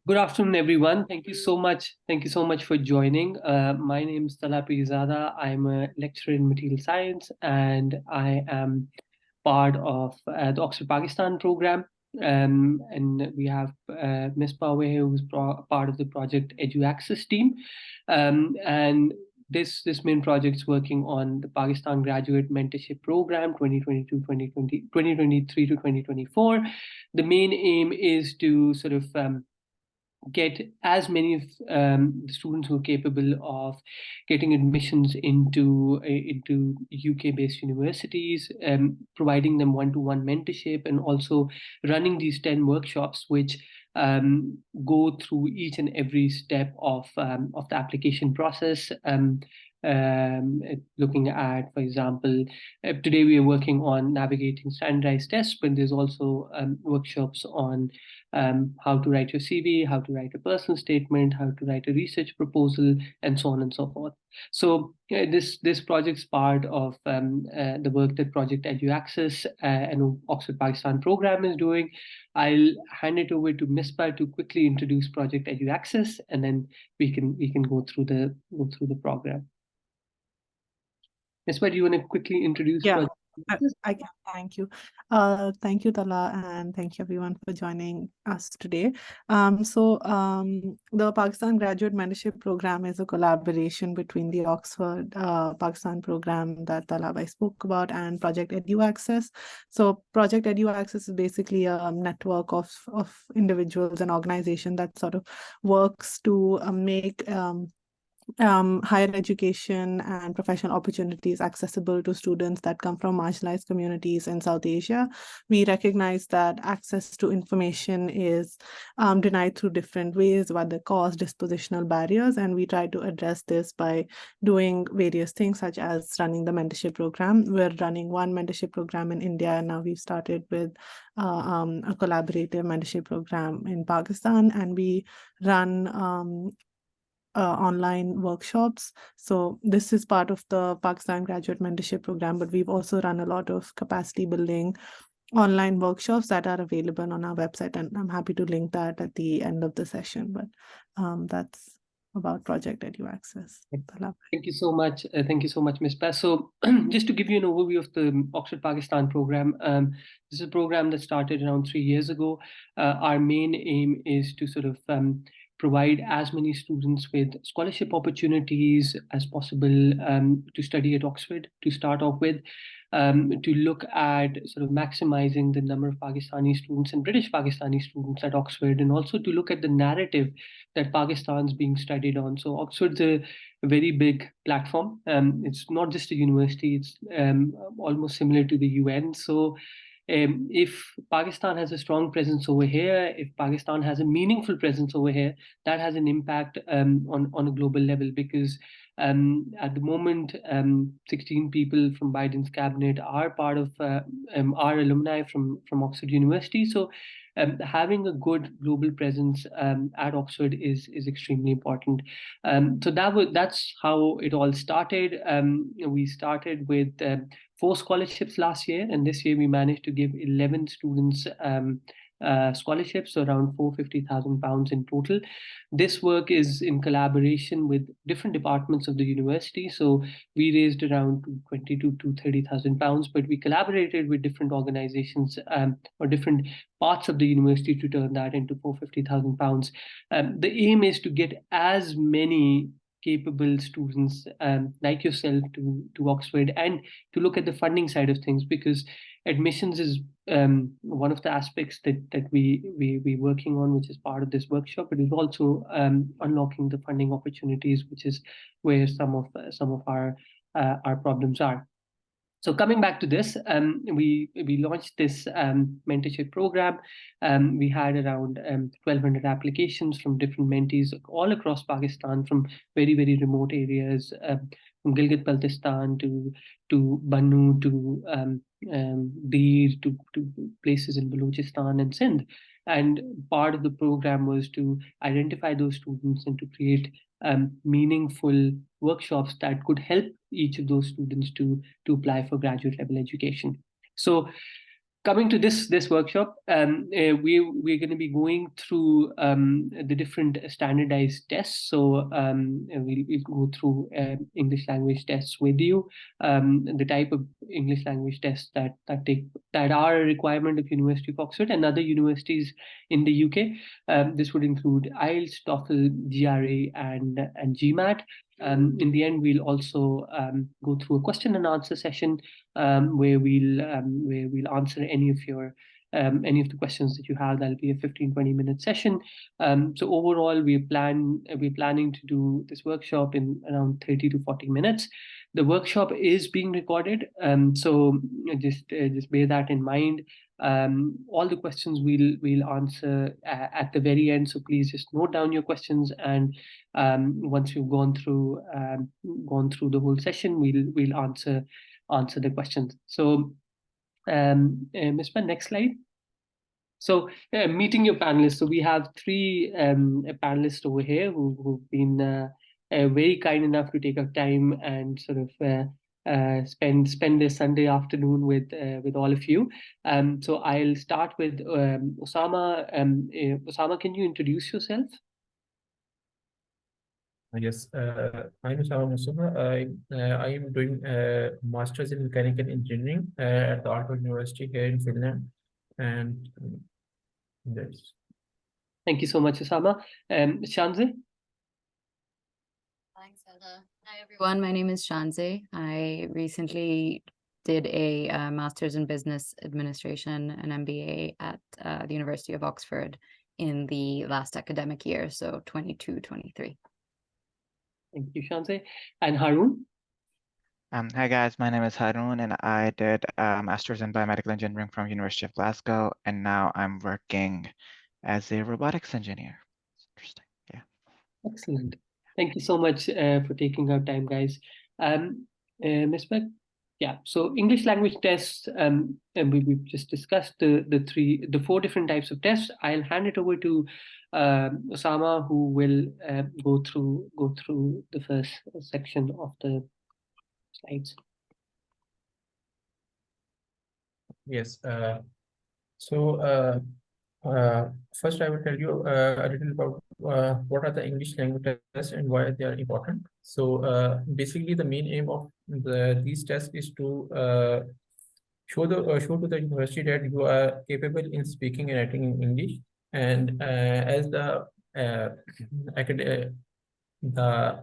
Good afternoon, everyone. Thank you so much. Thank you so much for joining. My name is Talha Pirzada. I'm a lecturer in material science, and I am part of the Oxford Pakistan program. And we have Ms. Paweh, who's part of the project EduAccess team. And this main project is working on the Pakistan Graduate Mentorship Programme 2023 to 2024. The main aim is to sort of get as many of the students who are capable of getting admissions into UK-based universities, providing them one-to-one mentorship, and also running these 10 workshops, which go through each and every step of the application process. Looking at, for example, today we are working on navigating standardized tests, but there's also workshops on how to write your CV, how to write a personal statement, how to write a research proposal, and so on and so forth. So this project's part of the work that Project EduAccess and Oxford Pakistan program is doing. I'll hand it over to Misbah to quickly introduce Project EduAccess, and then we can go through the program. Misbah, do you want to quickly introduce Project EduAccess? I can. Thank you. Thank you, Tala, and thank you everyone for joining us today. The Pakistan Graduate Mentorship Program is a collaboration between the Oxford Pakistan program that Tala spoke about and Project EduAccess. So Project EduAccess is basically a network of individuals and organizations that sort of works to make higher education and professional opportunities accessible to students that come from marginalized communities in South Asia. We recognize that access to information is denied through different ways, whether cost, dispositional barriers, and we try to address this by doing various things such as running the mentorship program. We're running one mentorship program in India, and now we've started with a collaborative mentorship program in Pakistan, and we run online workshops. So this is part of the Pakistan Graduate Mentorship Program, but we've also run a lot of capacity building online workshops that are available on our website, and I'm happy to link that at the end of the session. But that's about Project EduAccess. Thank you so much. Thank you so much, Ms. Pass. So just to give you an overview of the Oxford Pakistan program, this is a program that started around 3 years ago. Our main aim is to sort of provide as many students with scholarship opportunities as possible to study at Oxford to start off with, to look at sort of maximizing the number of Pakistani students and British Pakistani students at Oxford, and also to look at the narrative that Pakistan's being studied on. So Oxford's a very big platform. It's not just a university, it's almost similar to the UN. So if Pakistan has a strong presence over here, if Pakistan has a meaningful presence over here, that has an impact on a global level, because at the moment, 16 people from Biden's cabinet are part of our alumni from Oxford University. So having a good global presence at Oxford is extremely important. So that's how it all started. We started with 4 scholarships last year, and this year we managed to give 11 students scholarships, so around £450,000 in total. This work is in collaboration with different departments of the university. So we raised around £22,000 to £30,000, but we collaborated with different organizations or different parts of the university to turn that into £450,000. The aim is to get as many capable students like yourself to Oxford, and to look at the funding side of things, because admissions is one of the aspects that we're working on, which is part of this workshop. But it's also unlocking the funding opportunities, which is where some of our problems are. So coming back to this, we launched this mentorship program. We had around 1,200 applications from different mentees all across Pakistan, from very, very remote areas, from Gilgit-Baltistan to Bannu to Dir to places in Balochistan and Sindh. And part of the program was to identify those students and to create meaningful workshops that could help each of those students to apply for graduate level education. So coming to this workshop, we're going to be going through the different standardized tests. So we'll go through English language tests with you, the type of English language tests that are a requirement of University of Oxford and other universities in the UK. This would include IELTS, TOEFL, GRE, and GMAT. In the end, we'll also go through a question and answer session where we'll answer any of the questions that you have. That'll be a 15-20 minute session. So overall, we're planning to do this workshop in around 30 to 40 minutes. The workshop is being recorded, so just bear that in mind. All the questions we'll answer at the very end, so please just note down your questions, and once you've gone through the whole session, we'll answer the questions. So Ms. Pan, next slide. So meeting your panelists. So we have three panelists over here who've been very kind enough to take up time and sort of spend this Sunday afternoon with all of you. So I'll start with Osama. Osama, can you introduce yourself? Yes, I'm Osama Mustafa. I am doing a master's in mechanical engineering at the Aalto University here in Finland, and that's. Thank you so much, Osama. Shanze? Thanks, Ella. Hi, everyone. My name is Shanze. I recently did a master's in business administration, an MBA at the University of Oxford in the last academic year, so 22-23. Thank you, Shanze. And Harun? Hi guys, my name is Harun and I did a master's in biomedical engineering from University of Glasgow, and now I'm working as a robotics engineer. Interesting, yeah. Excellent. Thank you so much for taking our time, guys. Ms. Beck? Yeah, so English language tests, and we've just discussed the four different types of tests. I'll hand it over to Osama, who will go through the first section of the slides. Yes. First, I will tell you a little about what are the English language tests and why they are important. So basically, the main aim of these tests is to show to the university that you are capable in speaking and writing in English, and as the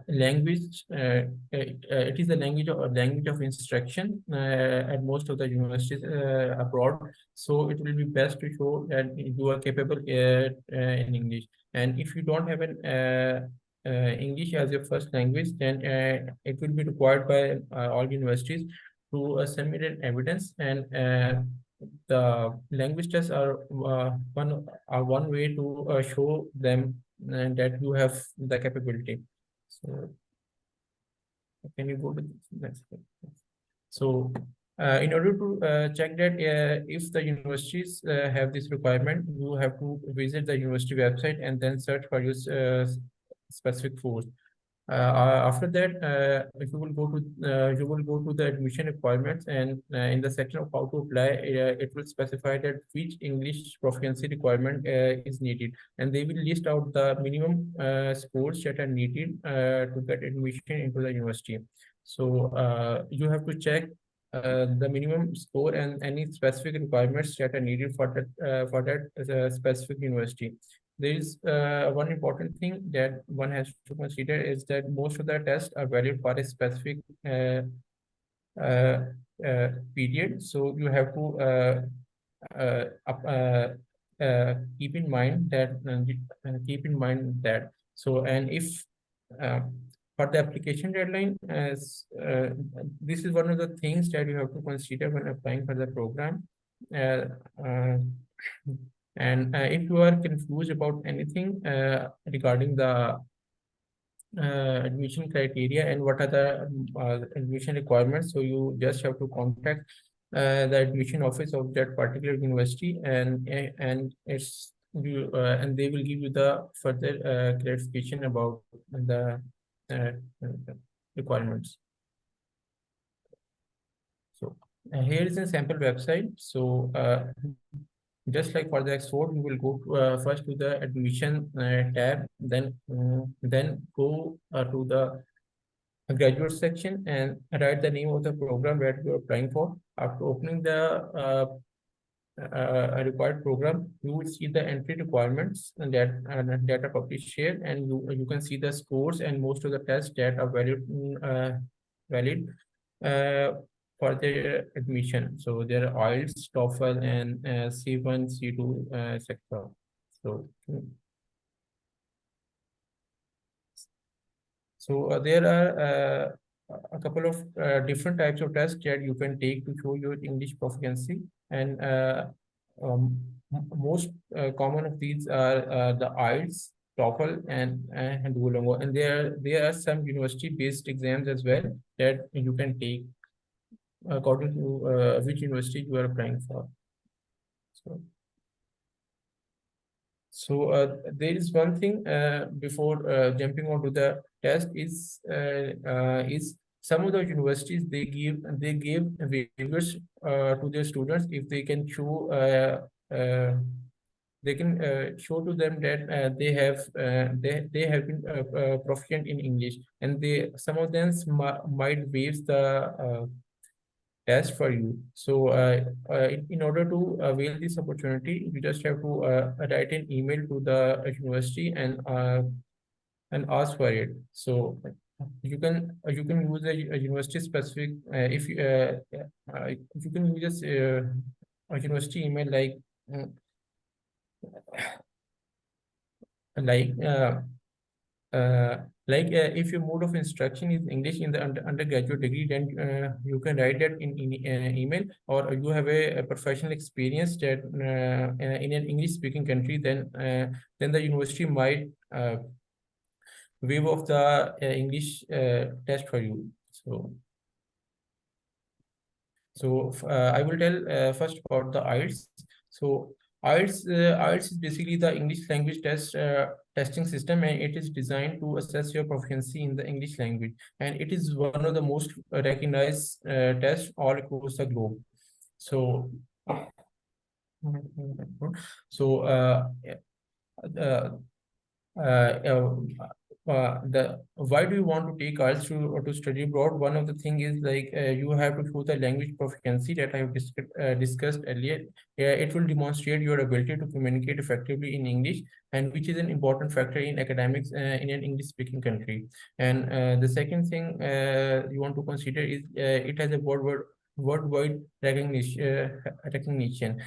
language, it is the language of instruction at most of the universities abroad. So it will be best to show that you are capable in English. And if you don't have an English as your first language, then it will be required by all universities to submit an evidence, and the language tests are one way to show them that you have the capability. So can you go to the next slide? So in order to check that if the universities have this requirement, you have to visit the university website and then search for your specific course. After that, if you will go to the admission requirements, and in the section of how to apply, it will specify that which English proficiency requirement is needed, and they will list out the minimum scores that are needed to get admission into the university. So you have to check the minimum score and any specific requirements that are needed for that specific university. There is one important thing that one has to consider is that most of the tests are valid for a specific period. So you have to keep in mind that. So, and if for the application deadline, this is one of the things that you have to consider when applying for the program. And if you are confused about anything regarding the admission criteria and what are the admission requirements, so you just have to contact the admission office of that particular university, and they will give you the further clarification about the requirements. So Here is a sample website. So just like for the Oxford, you will go to, first to the admission tab, then go to the graduate section and write the name of the program that you are applying for. After opening the required program, you will see the entry requirements and that are published here, and you can see the scores and most of the tests that are valid for the admission. So there are IELTS, TOEFL, and C1, C2, etc. So there are a couple of different types of tests that you can take to show your English proficiency, and most common of these are the IELTS, TOEFL, and Duolingo. And there are some university-based exams as well that you can take according to which university you are applying for. So there is one thing before jumping onto the test is some of the universities they give waivers to their students if they can show show to them that they have been proficient in English, and some of them might waive the test for you. So in order to avail this opportunity, you just have to write an email to the university and ask for it. So you can use a university specific if you can use a university email if your mode of instruction is English in the undergraduate degree, then you can write that in email, or you have a professional experience that in an English speaking country, then the university might waive off the English test for you. So I will tell first about the IELTS. So IELTS is basically the English language testing system, and it is designed to assess your proficiency in the English language. And it is one of the most recognized tests all across the globe. So, why do you want to take IELTS to study abroad? One of the thing is you have to show the language proficiency that I have discussed earlier. It will demonstrate your ability to communicate effectively in English, and which is an important factor in academics in an English speaking country. And the second thing you want to consider is it has a worldwide recognition.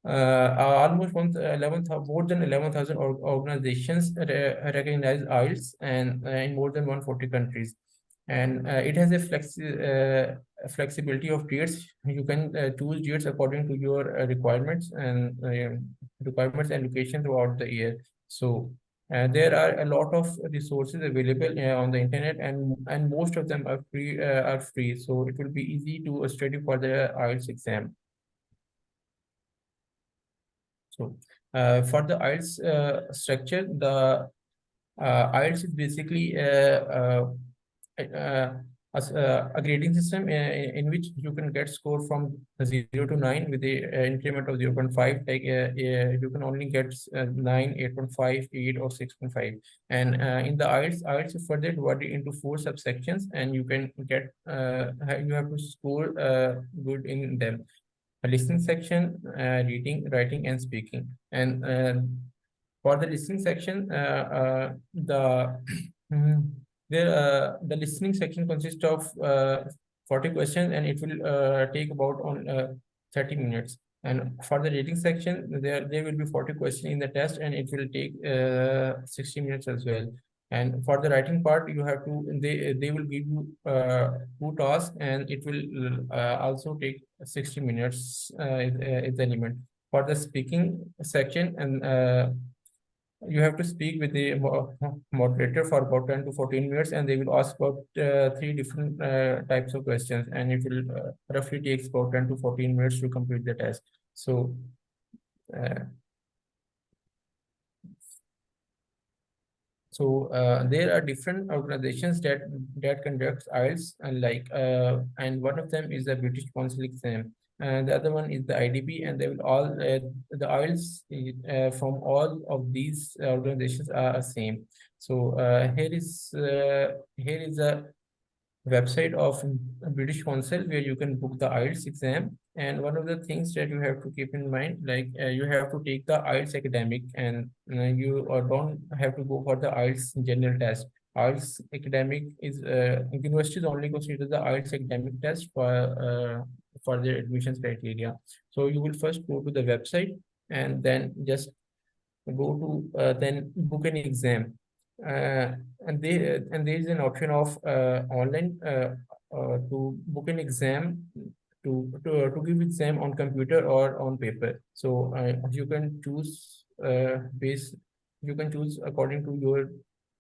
Almost more than 11,000 organizations recognize IELTS, and in more than 140 countries. And it has a flexibility of dates. You can choose dates according to your requirements and location throughout the year. So there are a lot of resources available on the internet, and most of them are free. So it will be easy to study for the IELTS exam. So for the IELTS structure, the IELTS is basically a grading system in which you can get score from 0 to 9 with the increment of 0.5. Like you can only get 9, 8.5, 8, or 6.5. And in the IELTS is further divided into 4 subsections, and you can get you have to score good in them. A listening section, reading, writing, and speaking. And for the listening section, the listening section consists of 40 questions, and it will take about 30 minutes. And for the reading section, there will be 40 questions in the test, and it will take 60 minutes as well. And for the writing part, you have to they will give you 2 tasks, and it will also take 60 minutes is the limit. For the speaking section, and you have to speak with the moderator for about 10 to 14 minutes, and they will ask about 3 different types of questions, and it will roughly takes about 10 to 14 minutes to complete the test. So So there are different organizations that conducts IELTS, and one of them is the British Council exam, and the other one is the IDP, and they will all the IELTS from all of these organizations are same. So here is a website of British Council where you can book the IELTS exam. And one of the things that you have to keep in mind, you have to take the IELTS academic, and you don't have to go for the IELTS general test. IELTS academic is universities only consider the IELTS academic test for their admissions criteria. So you will first go to the website and then just go to then book an exam. And there is an option of online to book an exam to give exam on computer or on paper. So you can choose you can choose according to your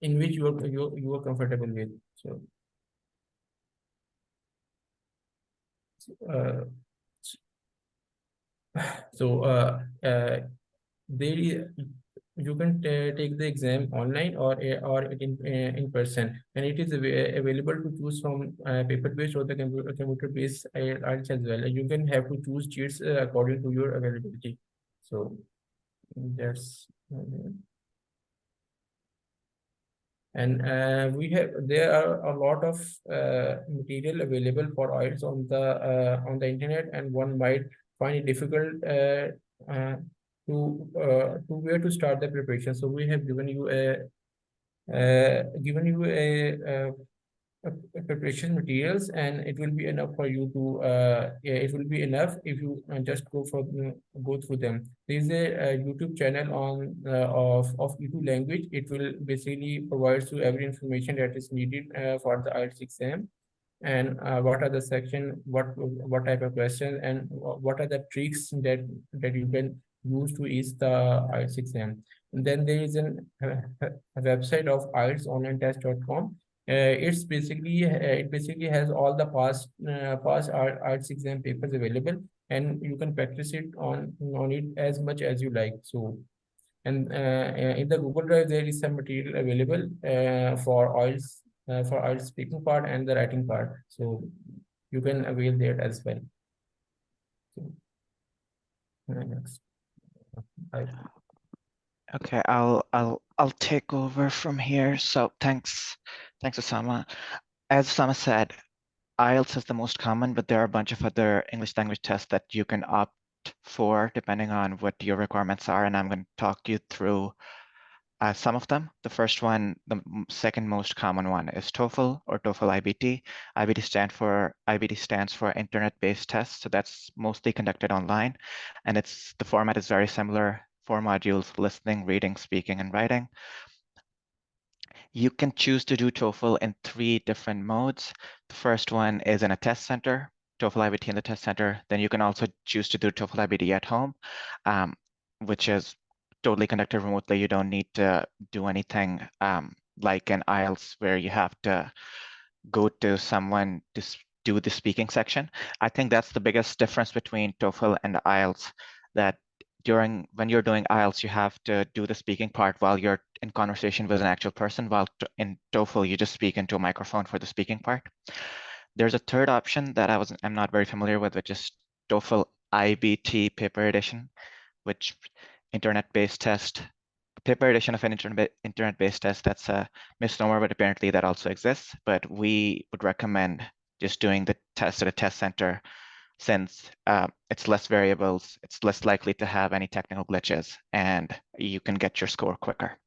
in which you are comfortable with. So there is, you can take the exam online or in person, and it is available to choose from paper based or the computer based IELTS as well. You can have to choose cheats according to your availability. So that's and there are a lot of material available for IELTS on the internet, and one might find it difficult to where to start the preparation. So we have given you a preparation materials, and it will be enough for you to it will be enough if you just go through them. There is a YouTube channel on of E2 language. It will basically provides you every information that is needed for the IELTS exam, and what are the section, what type of question, and what are the tricks that you can use to ease the IELTS exam. And then there is a website of IELTSonlinetest.com. It basically has all the past IELTS exam papers available, and you can practice it on it as much as you like. So, and in the Google Drive there is some material available for IELTS speaking part and the writing part. So you can avail that as well. So, next. Okay, I'll take over from here. So thanks, Osama. As Osama said, IELTS is the most common, but there are a bunch of other English language tests that you can opt for depending on what your requirements are, and I'm going to talk you through some of them. The first one, the second most common one, is TOEFL or TOEFL IBT. IBT stands for internet-based tests, so that's mostly conducted online, and the format is very similar. 4 modules: listening, reading, speaking, and writing. You can choose to do TOEFL in 3 different modes. The first one is in a test center, TOEFL IBT in the test center. Then you can also choose to do TOEFL IBT at home, which is totally conducted remotely. You don't need to do anything like in IELTS where you have to go to someone to do the speaking section. I think that's the biggest difference between TOEFL and IELTS, that when you're doing IELTS, you have to do the speaking part while you're in conversation with an actual person, while in TOEFL, you just speak into a microphone for the speaking part. There's a third option that I'm not very familiar with, which is TOEFL IBT paper edition, which internet-based test, paper edition of an internet-based test. That's a misnomer, but apparently that also exists. But we would recommend just doing the test at a test center, since it's less variables, it's less likely to have any technical glitches, and you can get your score quicker.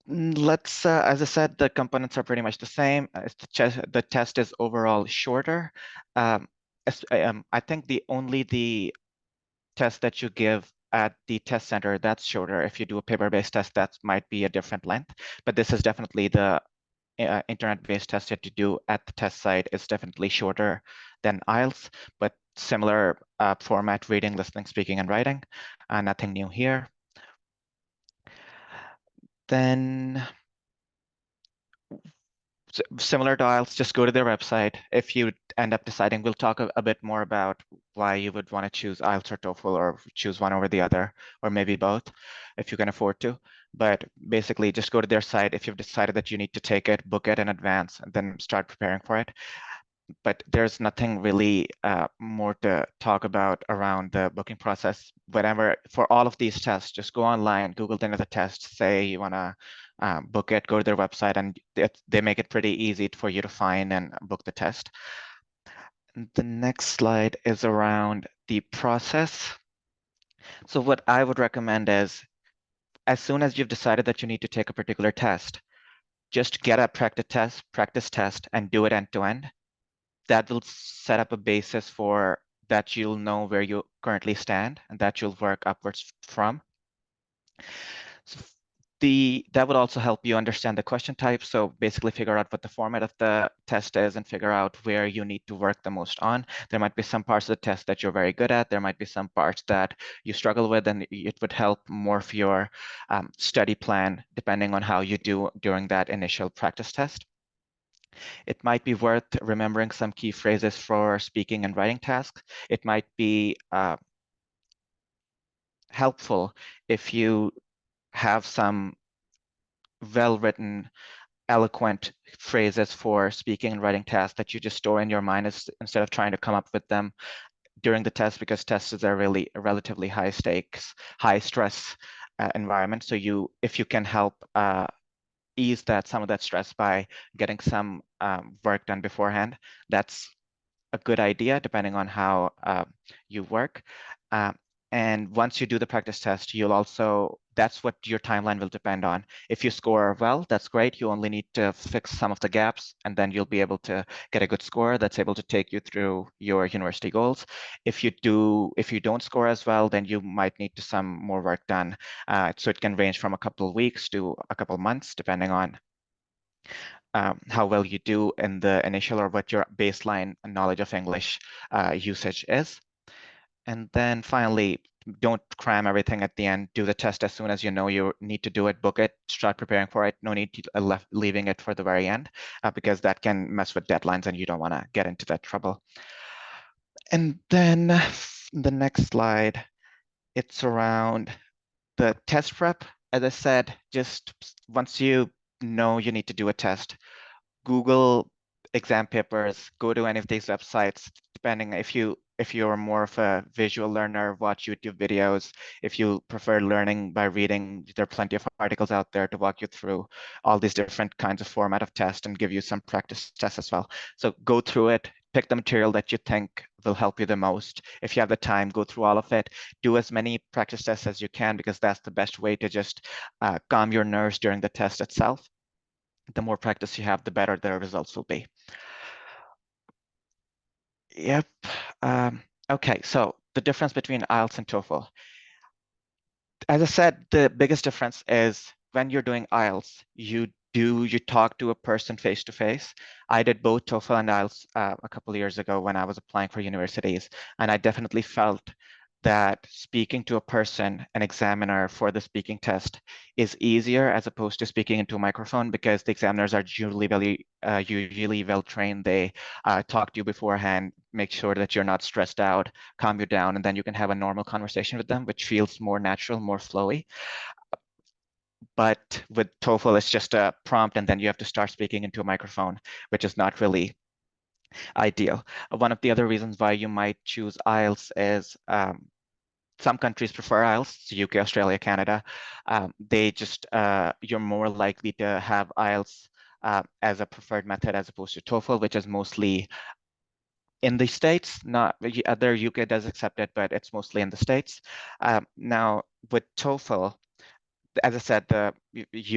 As I said, the components are pretty much the same. The test is overall shorter. I think the test that you give at the test center, that's shorter. If you do a paper-based test, that might be a different length, but this is definitely the internet-based test that you do at the test site is definitely shorter than IELTS, but similar format: reading, listening, speaking, and writing. Nothing new here. Then, similar to IELTS, just go to their website. If you end up deciding. We'll talk a bit more about why you would want to choose IELTS or TOEFL, or choose one over the other, or maybe both if you can afford to. But basically, just go to their site. If you've decided that you need to take it, book it in advance, and then start preparing for it. But there's nothing really more to talk about around the booking process. Whenever, for all of these tests, just go online, Google the name of the test, say you want to book it, go to their website, and they make it pretty easy for you to find and book the test. The next slide is around the process. So what I would recommend is, as soon as you've decided that you need to take a particular test, just get a practice test and do it end to end. That will set up a basis for that you'll know where you currently stand and that you'll work upwards from. So that would also help you understand the question type. So basically figure out what the format of the test is and figure out where you need to work the most on. There might be some parts of the test that you're very good at. There might be some parts that you struggle with, and it would help morph your study plan depending on how you do during that initial practice test. It might be worth remembering some key phrases for speaking and writing tasks. It might be helpful if you have some well-written, eloquent phrases for speaking and writing tasks that you just store in your mind instead of trying to come up with them during the test, because tests are really a relatively high stakes, high stress environment. So if you can help ease some of that stress by getting some work done beforehand, that's a good idea depending on how you work. And once you do the practice test, that's what your timeline will depend on. If you score well, that's great. You only need to fix some of the gaps, and then you'll be able to get a good score that's able to take you through your university goals. If you don't score as well, then you might need some more work done. So it can range from a couple of weeks to a couple of months, depending on how well you do in the initial, or what your baseline knowledge of English usage is. And then finally, don't cram everything at the end. Do the test as soon as you know you need to do it, book it, start preparing for it. No need to leaving it for the very end, because that can mess with deadlines and you don't want to get into that trouble. And then the next slide, it's around the test prep. As I said, just once you know you need to do a test, Google exam papers, go to any of these websites, depending if you're more of a visual learner, watch YouTube videos. If you prefer learning by reading, there are plenty of articles out there to walk you through all these different kinds of format of test and give you some practice tests as well. So go through it, pick the material that you think will help you the most. If you have the time, go through all of it. Do as many practice tests as you can, because that's the best way to just calm your nerves during the test itself. The more practice you have, the better the results will be. Yep. Okay, so the difference between IELTS and TOEFL. As I said, the biggest difference is when you're doing IELTS, you talk to a person face to face. I did both TOEFL and IELTS a couple of years ago when I was applying for universities, and I definitely felt that speaking to a person, an examiner for the speaking test, is easier as opposed to speaking into a microphone, because the examiners are usually well trained. They talk to you beforehand, make sure that you're not stressed out, calm you down, and then you can have a normal conversation with them, which feels more natural, more flowy. But with TOEFL, it's just a prompt, and then you have to start speaking into a microphone, which is not really ideal. One of the other reasons why you might choose IELTS is some countries prefer IELTS, UK, Australia, Canada. You're more likely to have IELTS as a preferred method as opposed to TOEFL, which is mostly in the States. Not other UK does accept it, but it's mostly in the States. Now with TOEFL, as I said, the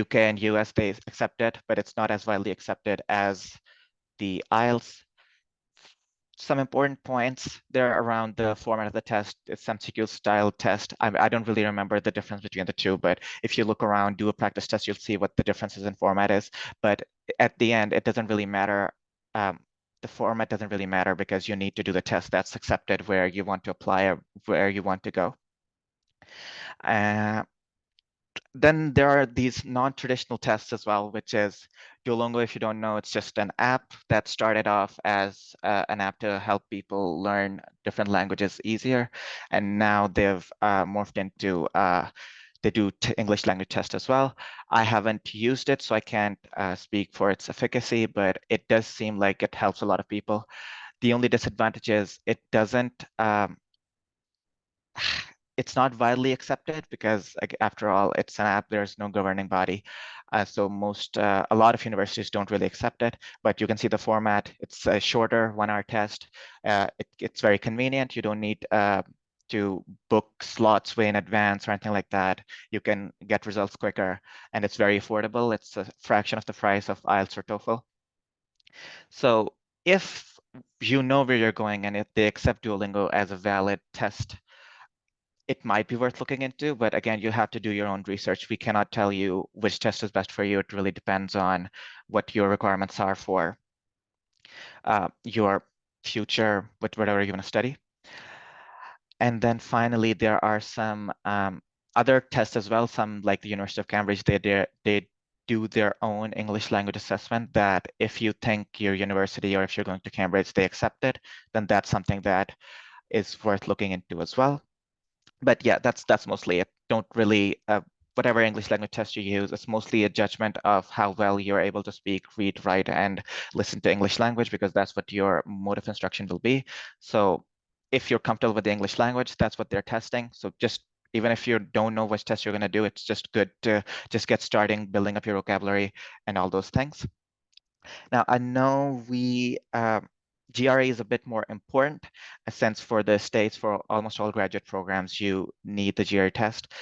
UK and US, they accept it, but it's not as widely accepted as the IELTS. Some important points there around the format of the test. It's MCQ style test. I don't really remember the difference between the two, but if you look around, do a practice test, you'll see what the differences in format is. But at the end, it doesn't really matter. The format doesn't really matter, because you need to do the test that's accepted where you want to apply or where you want to go. then there are these non-traditional tests as well, which is Duolingo. If you don't know, it's just an app that started off as an app to help people learn different languages easier. And now they've morphed into, they do English language test as well. I haven't used it, so I can't speak for its efficacy, but it does seem like it helps a lot of people. The only disadvantage is it doesn't, it's not widely accepted because, like, after all, it's an app. There's no governing body. So a lot of universities don't really accept it, but you can see the format. It's a shorter 1-hour test. It's very convenient. You don't need to book slots way in advance or anything like that. You can get results quicker, and it's very affordable. It's a fraction of the price of IELTS or TOEFL. So if you know where you're going and if they accept Duolingo as a valid test, it might be worth looking into, but again, you have to do your own research. We cannot tell you which test is best for you. It really depends on what your requirements are for your future, with whatever you're going to study. And then finally, there are some other tests as well. Some, like the University of Cambridge, they do their own English language assessment that if you think your university or if you're going to Cambridge, they accept it, then that's something that is worth looking into as well. But yeah, that's mostly it. Don't really, whatever English language test you use, it's mostly a judgment of how well you're able to speak, read, write, and listen to English language, because that's what your mode of instruction will be. So if you're comfortable with the English language, that's what they're testing. So just, even if you don't know which test you're going to do, it's just good to just get starting, building up your vocabulary and all those things. Now, I know GRE is a bit more important, since for the States, for almost all graduate programs, you need the GRE test.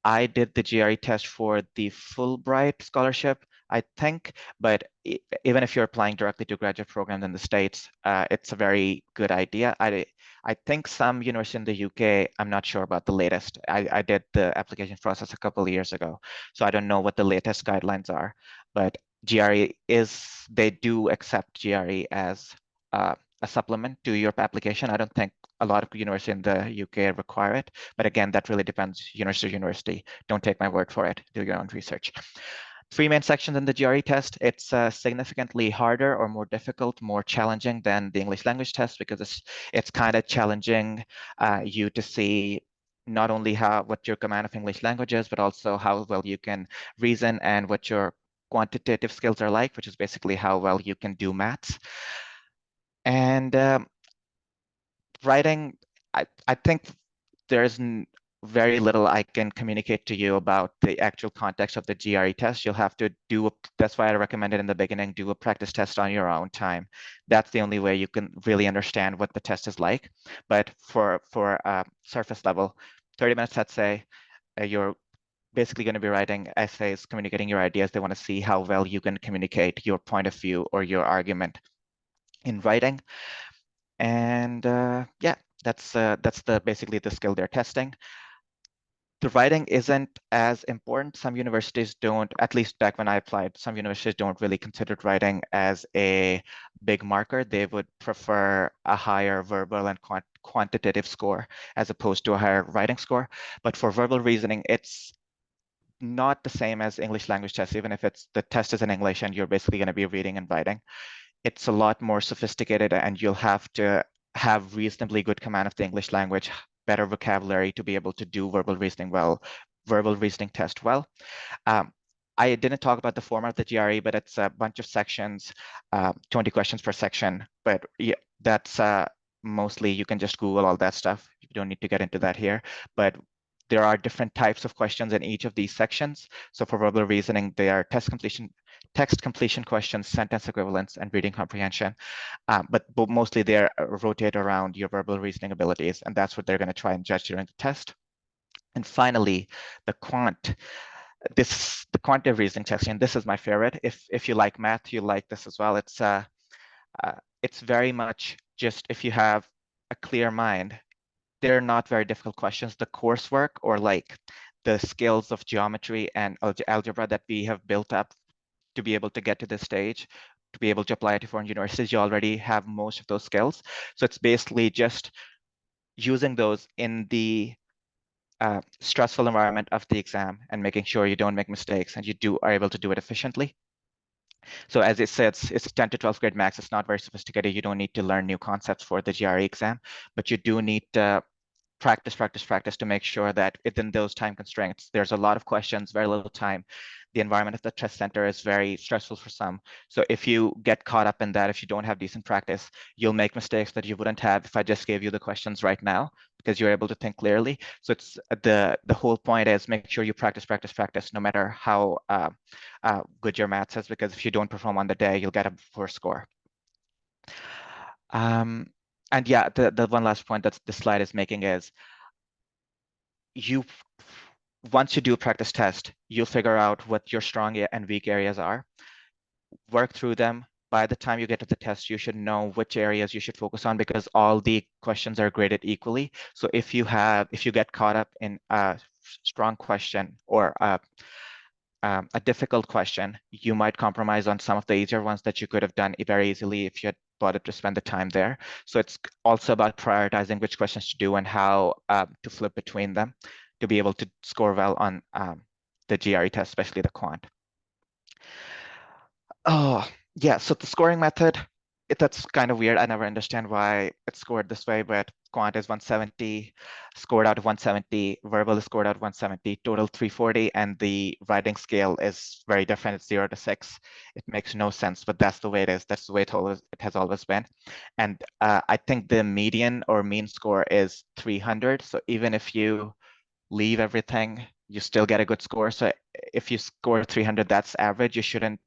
I did the GRE test for the Fulbright scholarship, I think, but even if you're applying directly to graduate programs in the States, it's a very good idea. I think some university in the UK, I'm not sure about the latest. I did the application process a couple of years ago, so I don't know what the latest guidelines are, but they do accept GRE as a supplement to your application. I don't think a lot of universities in the UK require it, but again, that really depends university to university. Don't take my word for it. Do your own research. 3 main sections in the GRE test. It's significantly harder or more difficult, more challenging than the English language test, because it's kind of challenging you to see not only what your command of English language is, but also how well you can reason and what your quantitative skills are like, which is basically how well you can do maths. And writing, I think there's very little I can communicate to you about the actual context of the GRE test. You'll have to that's why I recommended in the beginning, do a practice test on your own time. That's the only way you can really understand what the test is like. But for surface level, 30 minutes, let's say, you're basically going to be writing essays, communicating your ideas. They want to see how well you can communicate your point of view or your argument in writing. And yeah, that's basically the skill they're testing. The writing isn't as important. Some universities don't, at least back when I applied, some universities don't really consider writing as a big marker. They would prefer a higher verbal and quantitative score as opposed to a higher writing score. But for verbal reasoning, it's not the same as English language tests, even if the test is in English and you're basically going to be reading and writing. It's a lot more sophisticated, and you'll have to have reasonably good command of the English language, better vocabulary to be able to do verbal reasoning test well. I didn't talk about the format of the GRE, but it's a bunch of sections, 20 questions per section. But yeah, that's mostly, you can just Google all that stuff. You don't need to get into that here. But there are different types of questions in each of these sections. So for verbal reasoning, they are text completion questions, sentence equivalence, and reading comprehension. But mostly they rotate around your verbal reasoning abilities, and that's what they're going to try and judge during the test. And finally, the quantitative reasoning test, and this is my favorite. If you like math, you like this as well. It's very much just, if you have a clear mind, they're not very difficult questions. The coursework, or like the skills of geometry and algebra that we have built up to be able to get to this stage, to be able to apply to foreign universities, you already have most of those skills. So it's basically just using those in the stressful environment of the exam and making sure you don't make mistakes and you are able to do it efficiently. So as it says, it's 10 to 12th grade max. It's not very sophisticated. You don't need to learn new concepts for the GRE exam, but you do need practice to make sure that within those time constraints, there's a lot of questions, very little time. The environment of the test center is very stressful for some. So if you get caught up in that, if you don't have decent practice, you'll make mistakes that you wouldn't have if I just gave you the questions right now, because you're able to think clearly. So it's the whole point is make sure you practice, no matter how good your maths is, because if you don't perform on the day, you'll get a poor score. And yeah, the one last point that the slide is making is once you do a practice test, you'll figure out what your strong and weak areas are, work through them. By the time you get to the test, you should know which areas you should focus on, because all the questions are graded equally. So if you get caught up in a strong question or a difficult question, you might compromise on some of the easier ones that you could have done very easily if you had bothered to spend the time there. So it's also about prioritizing which questions to do and how to flip between them to be able to score well on the GRE test, especially the quant. Oh, yeah, so the scoring method, that's kind of weird. I never understand why it's scored this way, but quant is 170, scored out of 170, verbal is scored out of 170, total 340, and the writing scale is very different. It's 0 to 6. It makes no sense, but that's the way it is. That's the way it has always been. And I think the median or mean score is 300. So even if you leave everything, you still get a good score. So if you score 300, that's average. You shouldn't,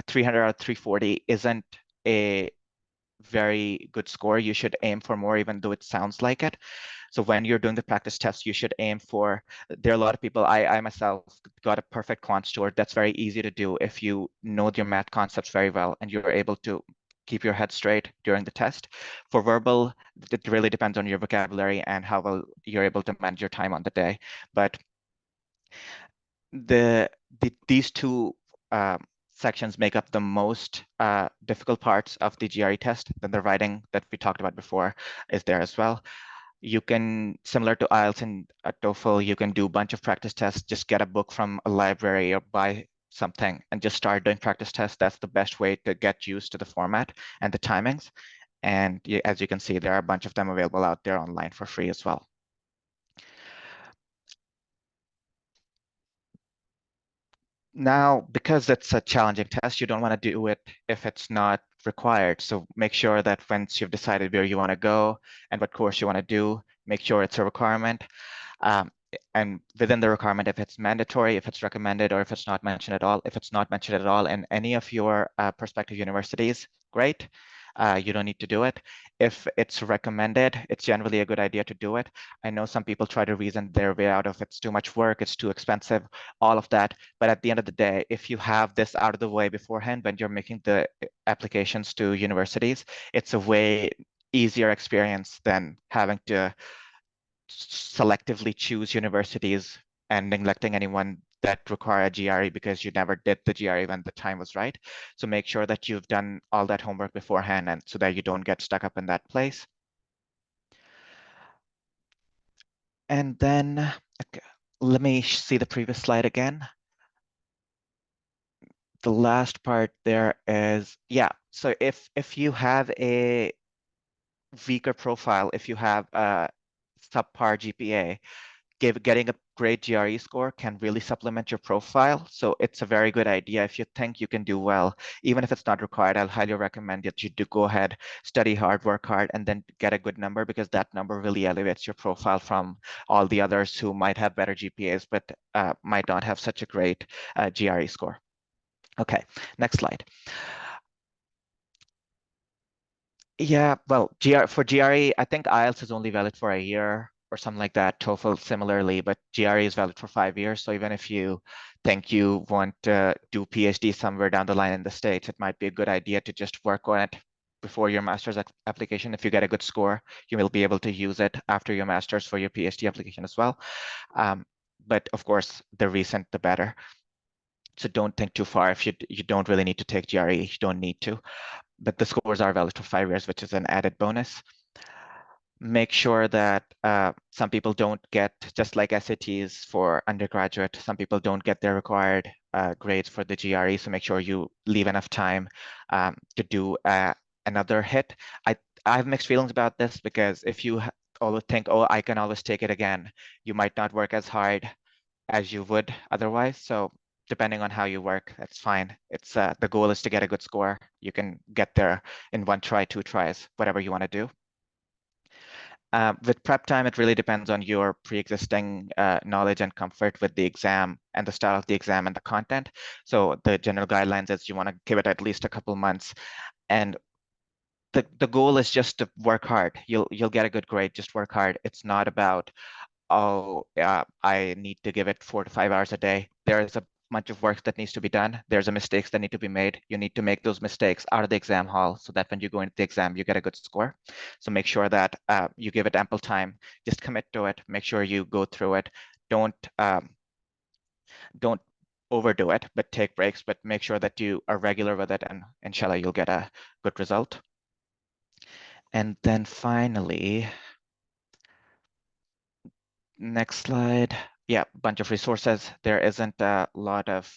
300 or 340 isn't a very good score. You should aim for more, even though it sounds like it. So when you're doing the practice test, you should aim for, there are a lot of people, I myself got a perfect quant score. That's very easy to do if you know your math concepts very well and you're able to keep your head straight during the test. For verbal, it really depends on your vocabulary and how well you're able to manage your time on the day. But these two sections make up the most difficult parts of the GRE test. Then the writing that we talked about before is there as well. You can, similar to IELTS and TOEFL, you can do a bunch of practice tests. Just get a book from a library or buy something and just start doing practice tests. That's the best way to get used to the format and the timings. And as you can see, there are a bunch of them available out there online for free as well. Now, because it's a challenging test, you don't want to do it if it's not required. So make sure that once you've decided where you want to go and what course you want to do, make sure it's a requirement. And within the requirement, if it's mandatory, if it's recommended, or if it's not mentioned at all. If it's not mentioned at all in any of your prospective universities, great. You don't need to do it. If it's recommended, it's generally a good idea to do it. I know some people try to reason their way out of it's too much work, it's too expensive, all of that. But at the end of the day, if you have this out of the way beforehand when you're making the applications to universities, it's a way easier experience than having to selectively choose universities and neglecting anyone that require a GRE because you never did the GRE when the time was right. So make sure that you've done all that homework beforehand and so that you don't get stuck up in that place. And then let me see the previous slide again. The last part there is, yeah, so if you have a weaker profile, if you have a subpar GPA, getting a great GRE score can really supplement your profile. So it's a very good idea. If you think you can do well, even if it's not required, I'll highly recommend that you do go ahead, study hard, work hard, and then get a good number, because that number really elevates your profile from all the others who might have better GPAs, but might not have such a great GRE score. Okay, next slide. Yeah, well, for GRE, I think IELTS is only valid for a year or something like that. TOEFL similarly, but GRE is valid for 5 years. So even if you think you want to do PhD somewhere down the line in the States, it might be a good idea to just work on it before your master's application. If you get a good score, you will be able to use it after your master's for your PhD application as well. But of course, the recent, the better. So don't think too far. If you don't really need to take GRE, you don't need to. But the scores are valid for 5 years, which is an added bonus. make sure that some people don't get, just like SATs for undergraduate, some people don't get their required grades for the GRE. So make sure you leave enough time to do another hit. I have mixed feelings about this, because if you always think, oh, I can always take it again, you might not work as hard as you would otherwise. So depending on how you work, that's fine. It's the goal is to get a good score. You can get there in 1 try, 2 tries, whatever you want to do. With prep time, it really depends on your pre-existing knowledge and comfort with the exam and the style of the exam and the content. So the general guidelines is you want to give it at least a couple months, and the goal is just to work hard. You'll get a good grade. Just work hard. It's not about, oh, I need to give it 4 to 5 hours a day. There is a bunch of work that needs to be done. There's a mistakes that need to be made. You need to make those mistakes out of the exam hall, so that when you go into the exam, you get a good score. So make sure that you give it ample time. Just commit to it. Make sure you go through it. Don't overdo it, but take breaks. But make sure that you are regular with it, and inshallah, you'll get a good result. And then finally, next slide. Yeah, a bunch of resources. There isn't a lot of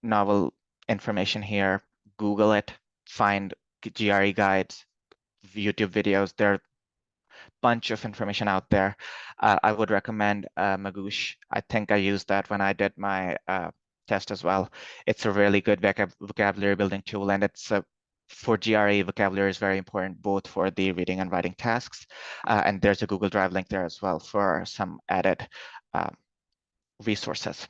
novel information here. Google it, find GRE guides, YouTube videos. There are a bunch of information out there. I would recommend Magoosh. I think I used that when I did my test as well. It's a really good vocabulary building tool, and it's for GRE, vocabulary is very important, both for the reading and writing tasks. And there's a Google Drive link there as well for some added resources.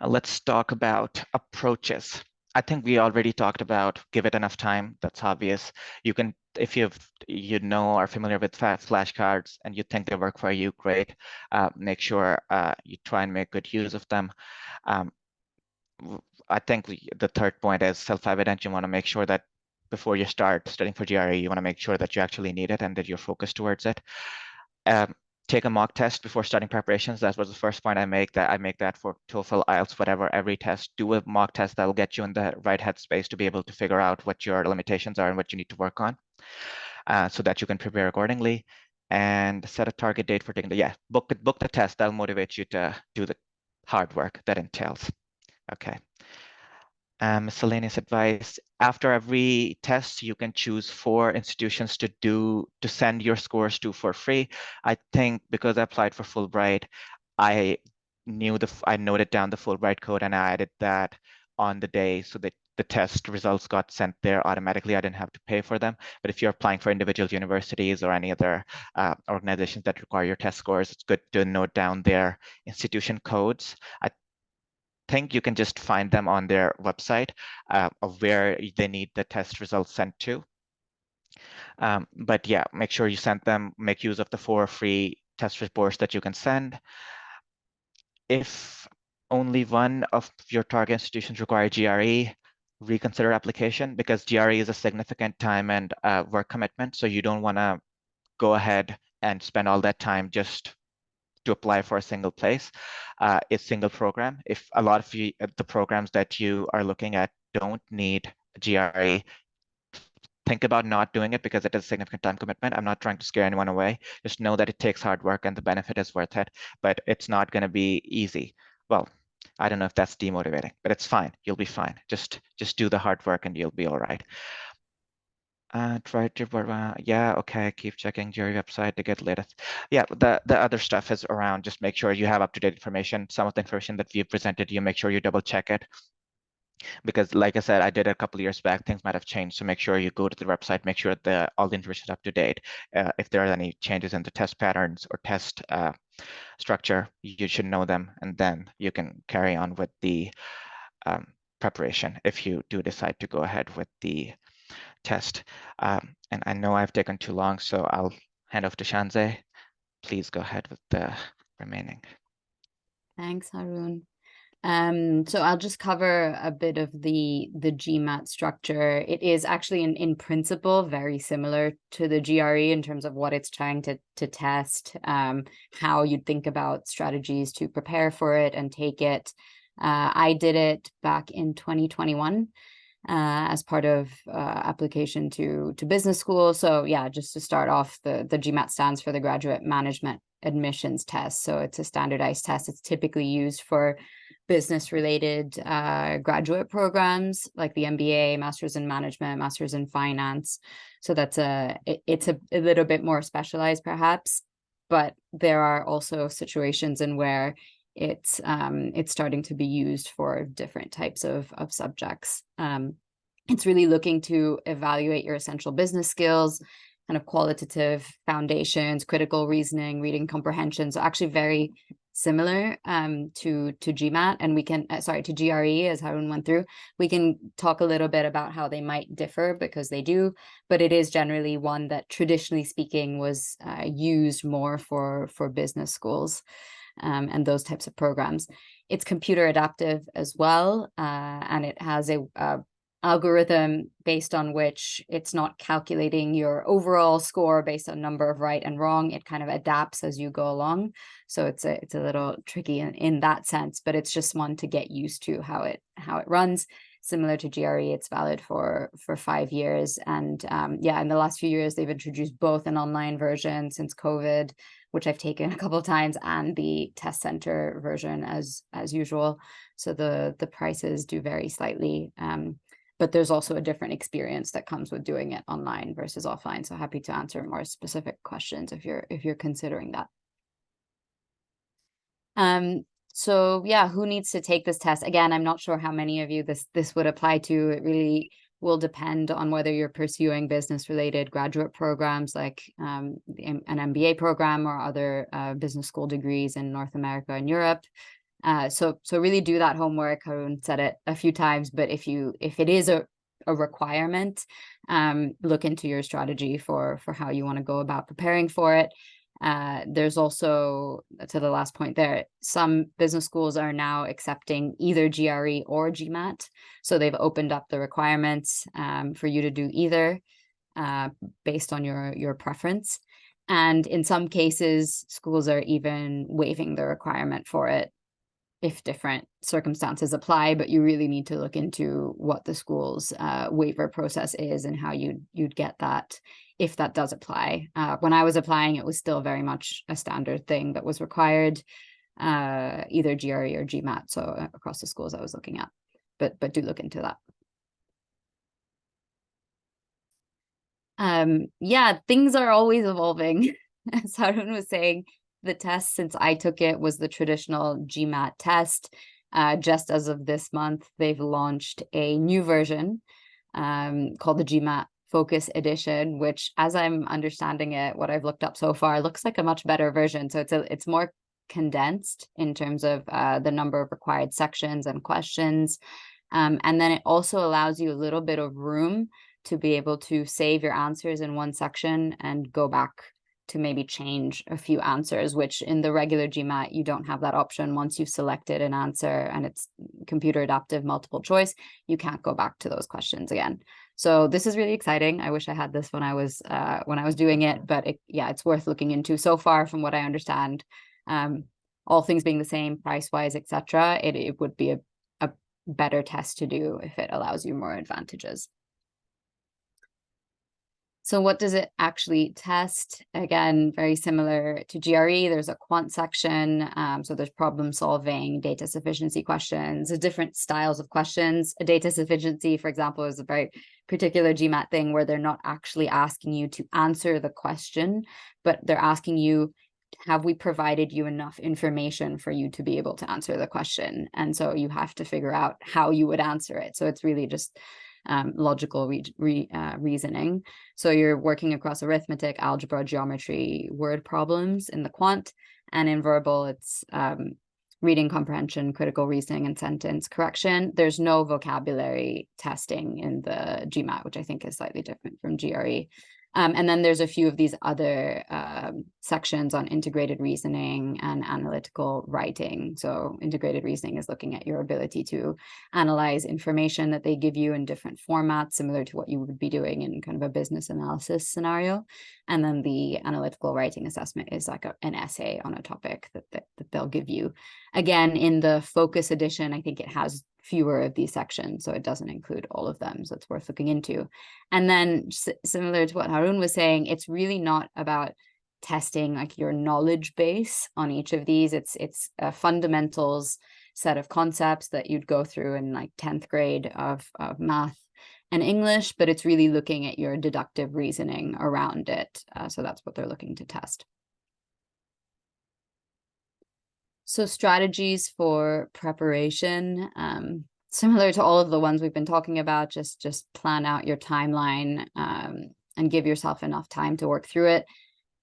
Let's talk about approaches. I think we already talked about give it enough time. That's obvious. You can, if are familiar with flashcards and you think they work for you, great. Make sure you try and make good use of them. I think the third point is self-evident. You want to make sure that before you start studying for GRE, you want to make sure that you actually need it and that you're focused towards it. Take a mock test before starting preparations. That was the first point I make that for TOEFL, IELTS, whatever, every test. Do a mock test that will get you in the right headspace to be able to figure out what your limitations are and what you need to work on, so that you can prepare accordingly. And set a target date for taking book the test. That'll motivate you to do the hard work that entails. Okay. Miscellaneous advice. After every test, you can choose 4 institutions to send your scores to for free. I think because I applied for Fulbright, I noted down the Fulbright code and I added that on the day so that the test results got sent there automatically. I didn't have to pay for them. But if you're applying for individual universities or any other organizations that require your test scores, it's good to note down their institution codes. I think you can just find them on their website of where they need the test results sent to. But yeah, make sure you send them, make use of the 4 free test reports that you can send. If only one of your target institutions require GRE, reconsider application, because GRE is a significant time and work commitment. So you don't want to go ahead and spend all that time just to apply for a single place. It's single program. If a lot of the programs that you are looking at don't need GRE, think about not doing it because it is a significant time commitment. I'm not trying to scare anyone away. Just know that it takes hard work and the benefit is worth it, but it's not going to be easy. Well, I don't know if that's demotivating, but it's fine. You'll be fine. Just do the hard work and you'll be all right. Try to, yeah, okay, keep checking your website to get latest. Yeah, the other stuff is around, just make sure you have up-to-date information. Some of the information that we've presented, you make sure you double check it. Because like I said, I did it a couple of years back, things might have changed. So make sure you go to the website, make sure that all the information is up to date. If there are any changes in the test patterns or test structure, you should know them, and then you can carry on with the preparation if you do decide to go ahead with the test. And I know I've taken too long, so I'll hand off to Shanze. Please go ahead with the remaining. Thanks, Harun. So I'll just cover a bit of the GMAT structure. It is actually in principle very similar to the GRE in terms of what it's trying to test, how you'd think about strategies to prepare for it and take it. I did it back in 2021. as part of application to business school. So yeah, just to start off, the GMAT stands for the Graduate Management Admissions Test. So it's a standardized test. It's typically used for business-related graduate programs like the MBA, Masters in Management, Masters in Finance. So it's a little bit more specialized perhaps, but there are also situations in where it's starting to be used for different types of subjects. It's really looking to evaluate your essential business skills, kind of qualitative foundations, critical reasoning, reading comprehension. So actually very similar to GMAT, and we can, to GRE, as Harun went through. We can talk a little bit about how they might differ, because they do, but it is generally one that traditionally speaking was used more for business schools and those types of programs. It's computer adaptive as well, and it has a algorithm based on which it's not calculating your overall score based on number of right and wrong. It kind of adapts as you go along. So it's a little tricky in that sense, but it's just one to get used to how it runs. Similar to GRE, it's valid for 5 years. And yeah, in the last few years, they've introduced both an online version since COVID, which I've taken a couple of times, and the test center version as usual. So the prices do vary slightly. But there's also a different experience that comes with doing it online versus offline. So happy to answer more specific questions if you're considering that. So yeah, who needs to take this test? Again, I'm not sure how many of you this would apply to. It really will depend on whether you're pursuing business-related graduate programs like an MBA program or other business school degrees in North America and Europe. So really do that homework. Harun said it a few times, but if it is a requirement, look into your strategy for how you want to go about preparing for it. There's also, to the last point there, some business schools are now accepting either GRE or GMAT. So they've opened up the requirements for you to do either based on your preference. And in some cases, schools are even waiving the requirement for it if different circumstances apply, but you really need to look into what the school's waiver process is and how you'd get that if that does apply. When I was applying, it was still very much a standard thing that was required, either GRE or GMAT, so across the schools I was looking at, but do look into that. Yeah, things are always evolving. As Harun was saying, the test, since I took it, was the traditional GMAT test. Just as of this month, they've launched a new version called the GMAT Focus Edition, which, as I'm understanding it, what I've looked up so far, looks like a much better version. So it's more condensed in terms of the number of required sections and questions. And then it also allows you a little bit of room to be able to save your answers in one section and go back to maybe change a few answers, which in the regular GMAT, you don't have that option. Once you've selected an answer and it's computer adaptive multiple choice, you can't go back to those questions again. So this is really exciting. I wish I had this when I was doing it, but it's worth looking into. So far, from what I understand, all things being the same, price-wise, etc., it would be a better test to do if it allows you more advantages. So what does it actually test? Again, very similar to GRE, there's a quant section. So there's problem solving, data sufficiency questions, different styles of questions. A data sufficiency, for example, is a very particular GMAT thing where they're not actually asking you to answer the question, but they're asking you, have we provided you enough information for you to be able to answer the question? And so you have to figure out how you would answer it. So it's really just logical reasoning. So you're working across arithmetic, algebra, geometry, word problems in the quant, and in verbal, it's reading comprehension, critical reasoning, and sentence correction. There's no vocabulary testing in the GMAT, which I think is slightly different from GRE. And then there's a few of these other sections on integrated reasoning and analytical writing. So integrated reasoning is looking at your ability to analyze information that they give you in different formats, similar to what you would be doing in kind of a business analysis scenario. And then the analytical writing assessment is like an essay on a topic that they'll give you. Again, in the Focus Edition, I think it has fewer of these sections, so it doesn't include all of them, so it's worth looking into. And then similar to what Harun was saying, it's really not about testing like your knowledge base on each of these. It's a fundamentals set of concepts that you'd go through in like 10th grade of math and English, but it's really looking at your deductive reasoning around it. So that's what they're looking to test. So strategies for preparation, similar to all of the ones we've been talking about, just plan out your timeline and give yourself enough time to work through it.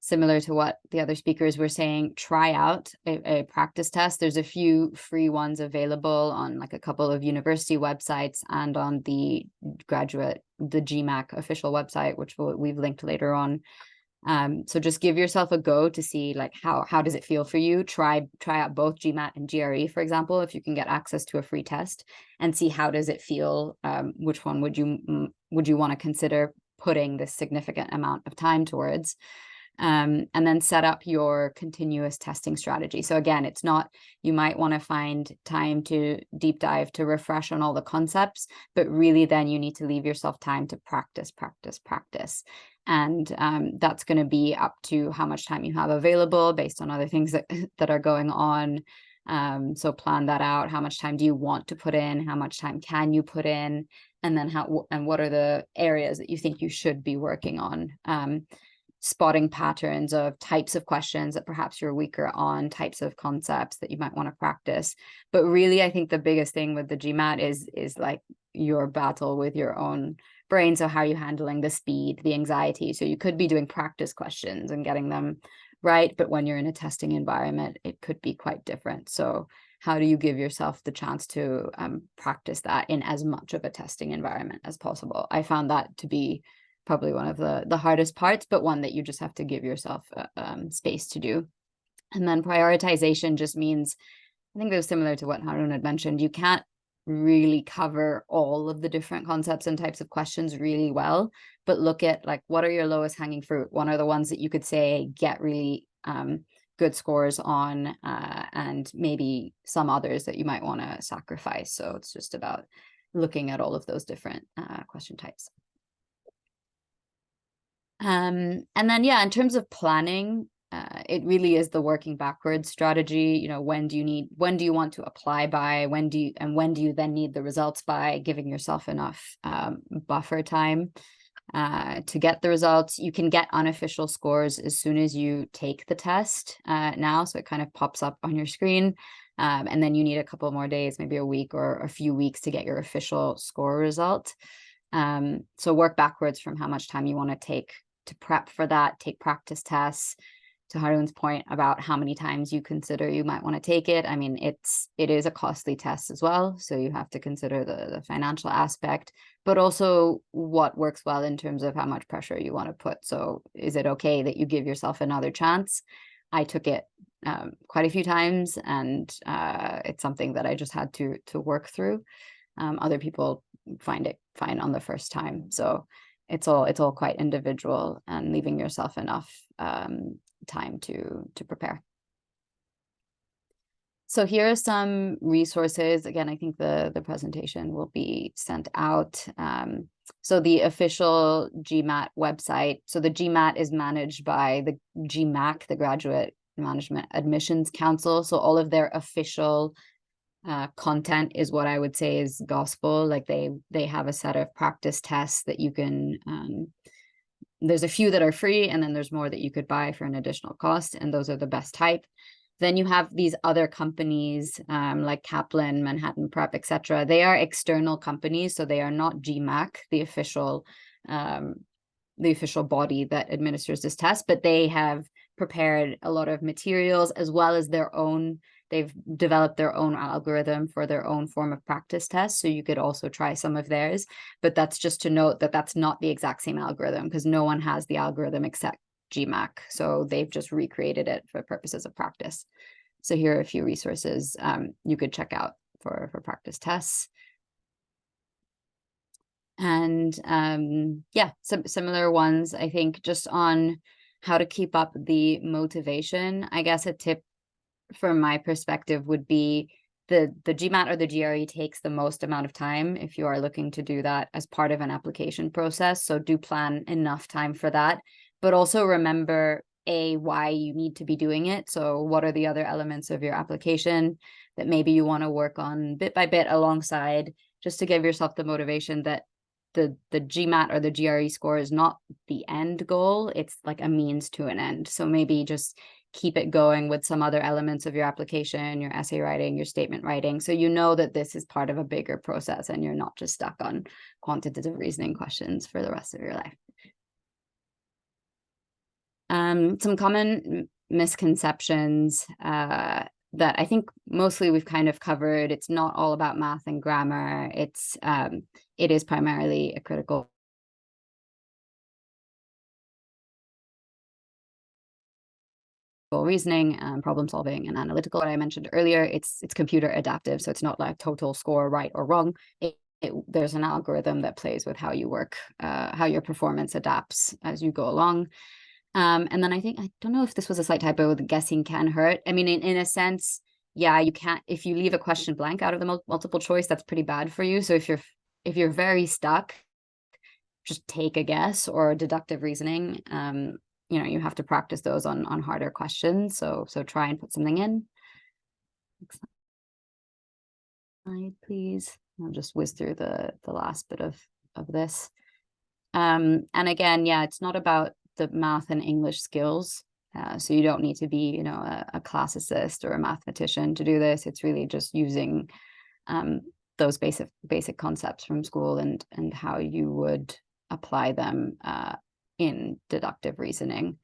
Similar to what the other speakers were saying, try out a practice test. There's a few free ones available on like a couple of university websites and on the GMAT official website, which we've linked later on. So just give yourself a go to see like how does it feel for you. Try out both GMAT and GRE, for example, if you can get access to a free test, and see how does it feel. Which one would you want to consider putting this significant amount of time towards? And then set up your continuous testing strategy. So again, it's not, you might want to find time to deep dive to refresh on all the concepts, but really then you need to leave yourself time to practice. And that's going to be up to how much time you have available based on other things that are going on. So plan that out. How much time do you want to put in? How much time can you put in? And then what are the areas that you think you should be working on? Spotting patterns of types of questions that perhaps you're weaker on, types of concepts that you might want to practice. But really, I think the biggest thing with the GMAT is like your battle with your own brain. So how are you handling the speed, the anxiety? So you could be doing practice questions and getting them right, but when you're in a testing environment, it could be quite different. So how do you give yourself the chance to practice that in as much of a testing environment as possible? I found that to be probably one of the hardest parts, but one that you just have to give yourself space to do. And then prioritization just means, I think it was similar to what Harun had mentioned, you can't really cover all of the different concepts and types of questions really well, but look at like, what are your lowest hanging fruit? What are the ones that you could say get really good scores on, and maybe some others that you might want to sacrifice. So it's just about looking at all of those different question types. And then, yeah, in terms of planning, it really is the working backwards strategy. You know, when do you want to apply by, when do you then need the results by, giving yourself enough buffer time to get the results. You can get unofficial scores as soon as you take the test now, so it kind of pops up on your screen. And then you need a couple more days, maybe a week or a few weeks to get your official score result. So work backwards from how much time you want to take to prep for that, take practice tests. To Harun's point about how many times you consider you might want to take it, I mean, it is a costly test as well, so you have to consider the financial aspect, but also what works well in terms of how much pressure you want to put. So is it okay that you give yourself another chance? I took it quite a few times, and it's something that I just had to work through. Other people find it fine on the first time, so it's all quite individual, and leaving yourself enough time to prepare. So here are some resources. Again, I think the presentation will be sent out. So the official GMAT website. So the GMAT is managed by the GMAC, the Graduate Management Admissions Council. So all of their official content is what I would say is gospel. Like they have a set of practice tests that you can there's a few that are free, and then there's more that you could buy for an additional cost, and those are the best type. Then you have these other companies like Kaplan, Manhattan Prep, etc. They are external companies, so they are not GMAC, the official body that administers this test, but they have prepared a lot of materials as well as their own. They've developed their own algorithm for their own form of practice test. So you could also try some of theirs, but that's just to note that that's not the exact same algorithm, because no one has the algorithm except GMAC. So they've just recreated it for purposes of practice. So here are a few resources you could check out for practice tests. And yeah, some similar ones, I think, just on how to keep up the motivation. I guess a tip from my perspective would be the GMAT or the GRE takes the most amount of time if you are looking to do that as part of an application process. So do plan enough time for that, but also remember why you need to be doing it. So what are the other elements of your application that maybe you want to work on bit by bit alongside, just to give yourself the motivation that the GMAT or the GRE score is not the end goal. It's like a means to an end. So maybe just keep it going with some other elements of your application, your essay writing, your statement writing. So you know that this is part of a bigger process and you're not just stuck on quantitative reasoning questions for the rest of your life. Some common misconceptions that I think mostly we've kind of covered. It's not all about math and grammar. It is primarily a critical reasoning, problem solving, and analytical. What I mentioned earlier, it's computer adaptive, so it's not like total score right or wrong. There's an algorithm that plays with how you work, how your performance adapts as you go along. And then I don't know if this was a slight typo, the guessing can hurt. I mean, in a sense, yeah, you can't, if you leave a question blank out of the multiple choice, that's pretty bad for you. So if you're very stuck, just take a guess, or deductive reasoning. You know, you have to practice those on harder questions. So try and put something in. Next slide, please. I'll just whiz through the last bit of this. And again, yeah, it's not about the math and English skills. So you don't need to be, you know, a classicist or a mathematician to do this. It's really just using those basic concepts from school and how you would apply them in deductive reasoning.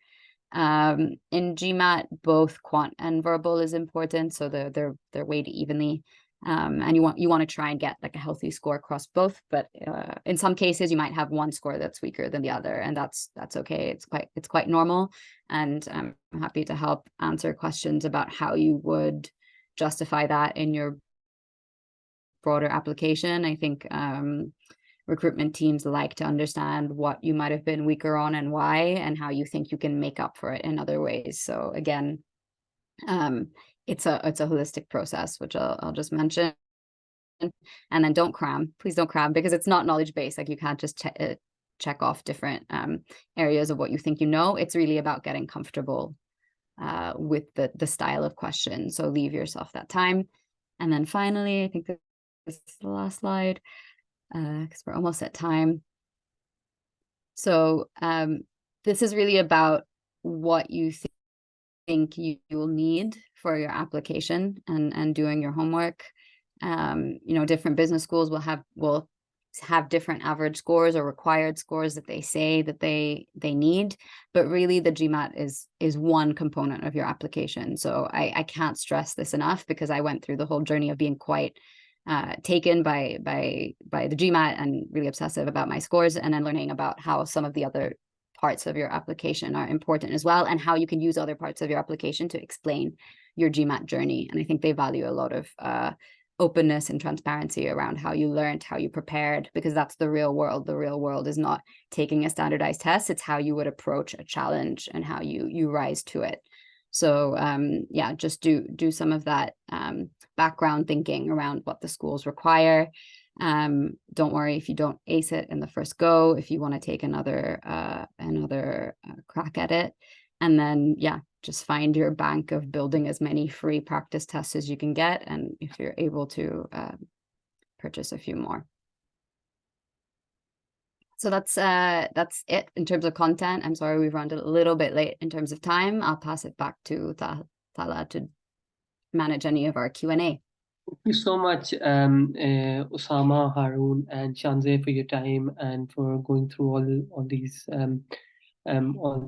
In GMAT, both quant and verbal is important, so they're weighted evenly. And you want to try and get like a healthy score across both, but in some cases you might have one score that's weaker than the other, and that's okay. It's quite normal, and I'm happy to help answer questions about how you would justify that in your broader application. I think recruitment teams like to understand what you might have been weaker on and why, and how you think you can make up for it in other ways. So again, it's a holistic process, which I'll just mention. And then don't cram, please don't cram, because it's not knowledge based. Like you can't just check off different areas of what you think you know. It's really about getting comfortable with the style of question. So leave yourself that time. And then finally, I think this is the last slide, because we're almost at time. So this is really about what you think you will need for your application and doing your homework. You know, different business schools will have different average scores or required scores that they say that they need, but really the GMAT is one component of your application. So I can't stress this enough, because I went through the whole journey of being quite taken by the GMAT and really obsessive about my scores, and then learning about how some of the other parts of your application are important as well, and how you can use other parts of your application to explain your GMAT journey. And I think they value a lot of openness and transparency around how you learned, how you prepared, because that's the real world. The real world is not taking a standardized test. It's how you would approach a challenge and how you rise to it. So yeah, just do some of that background thinking around what the schools require. Don't worry if you don't ace it in the first go, if you want to take another crack at it. And then, yeah, just find your bank of building as many free practice tests as you can get. And if you're able to purchase a few more. So that's it in terms of content. I'm sorry we've run a little bit late in terms of time. I'll pass it back to Tala to manage any of our Q&A. Thank you so much, Osama, Haroon, and Shanze, for your time and for going through all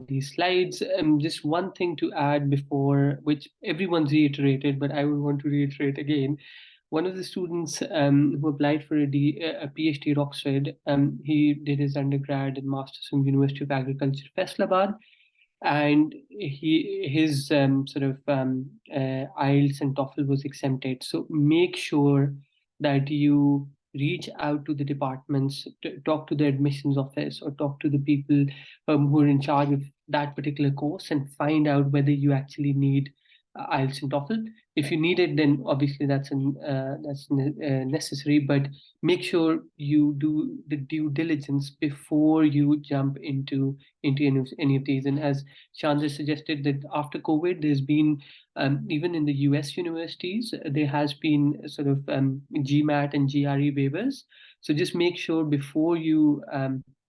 these slides. Just one thing to add before, which everyone's reiterated, but I would want to reiterate again. One of the students who applied for a PhD at Oxford, he did his undergrad and master's from University of Agriculture, Faisalabad, and his IELTS and TOEFL was exempted. So make sure that you reach out to the departments, talk to the admissions office, or talk to the people who are in charge of that particular course, and find out whether you actually need IELTS and TOEFL. If you need it, then obviously that's necessary. But make sure you do the due diligence before you jump into any of these. And as Chandra suggested, that after COVID, there's been even in the US universities, there has been sort of GMAT and GRE waivers. So just make sure before you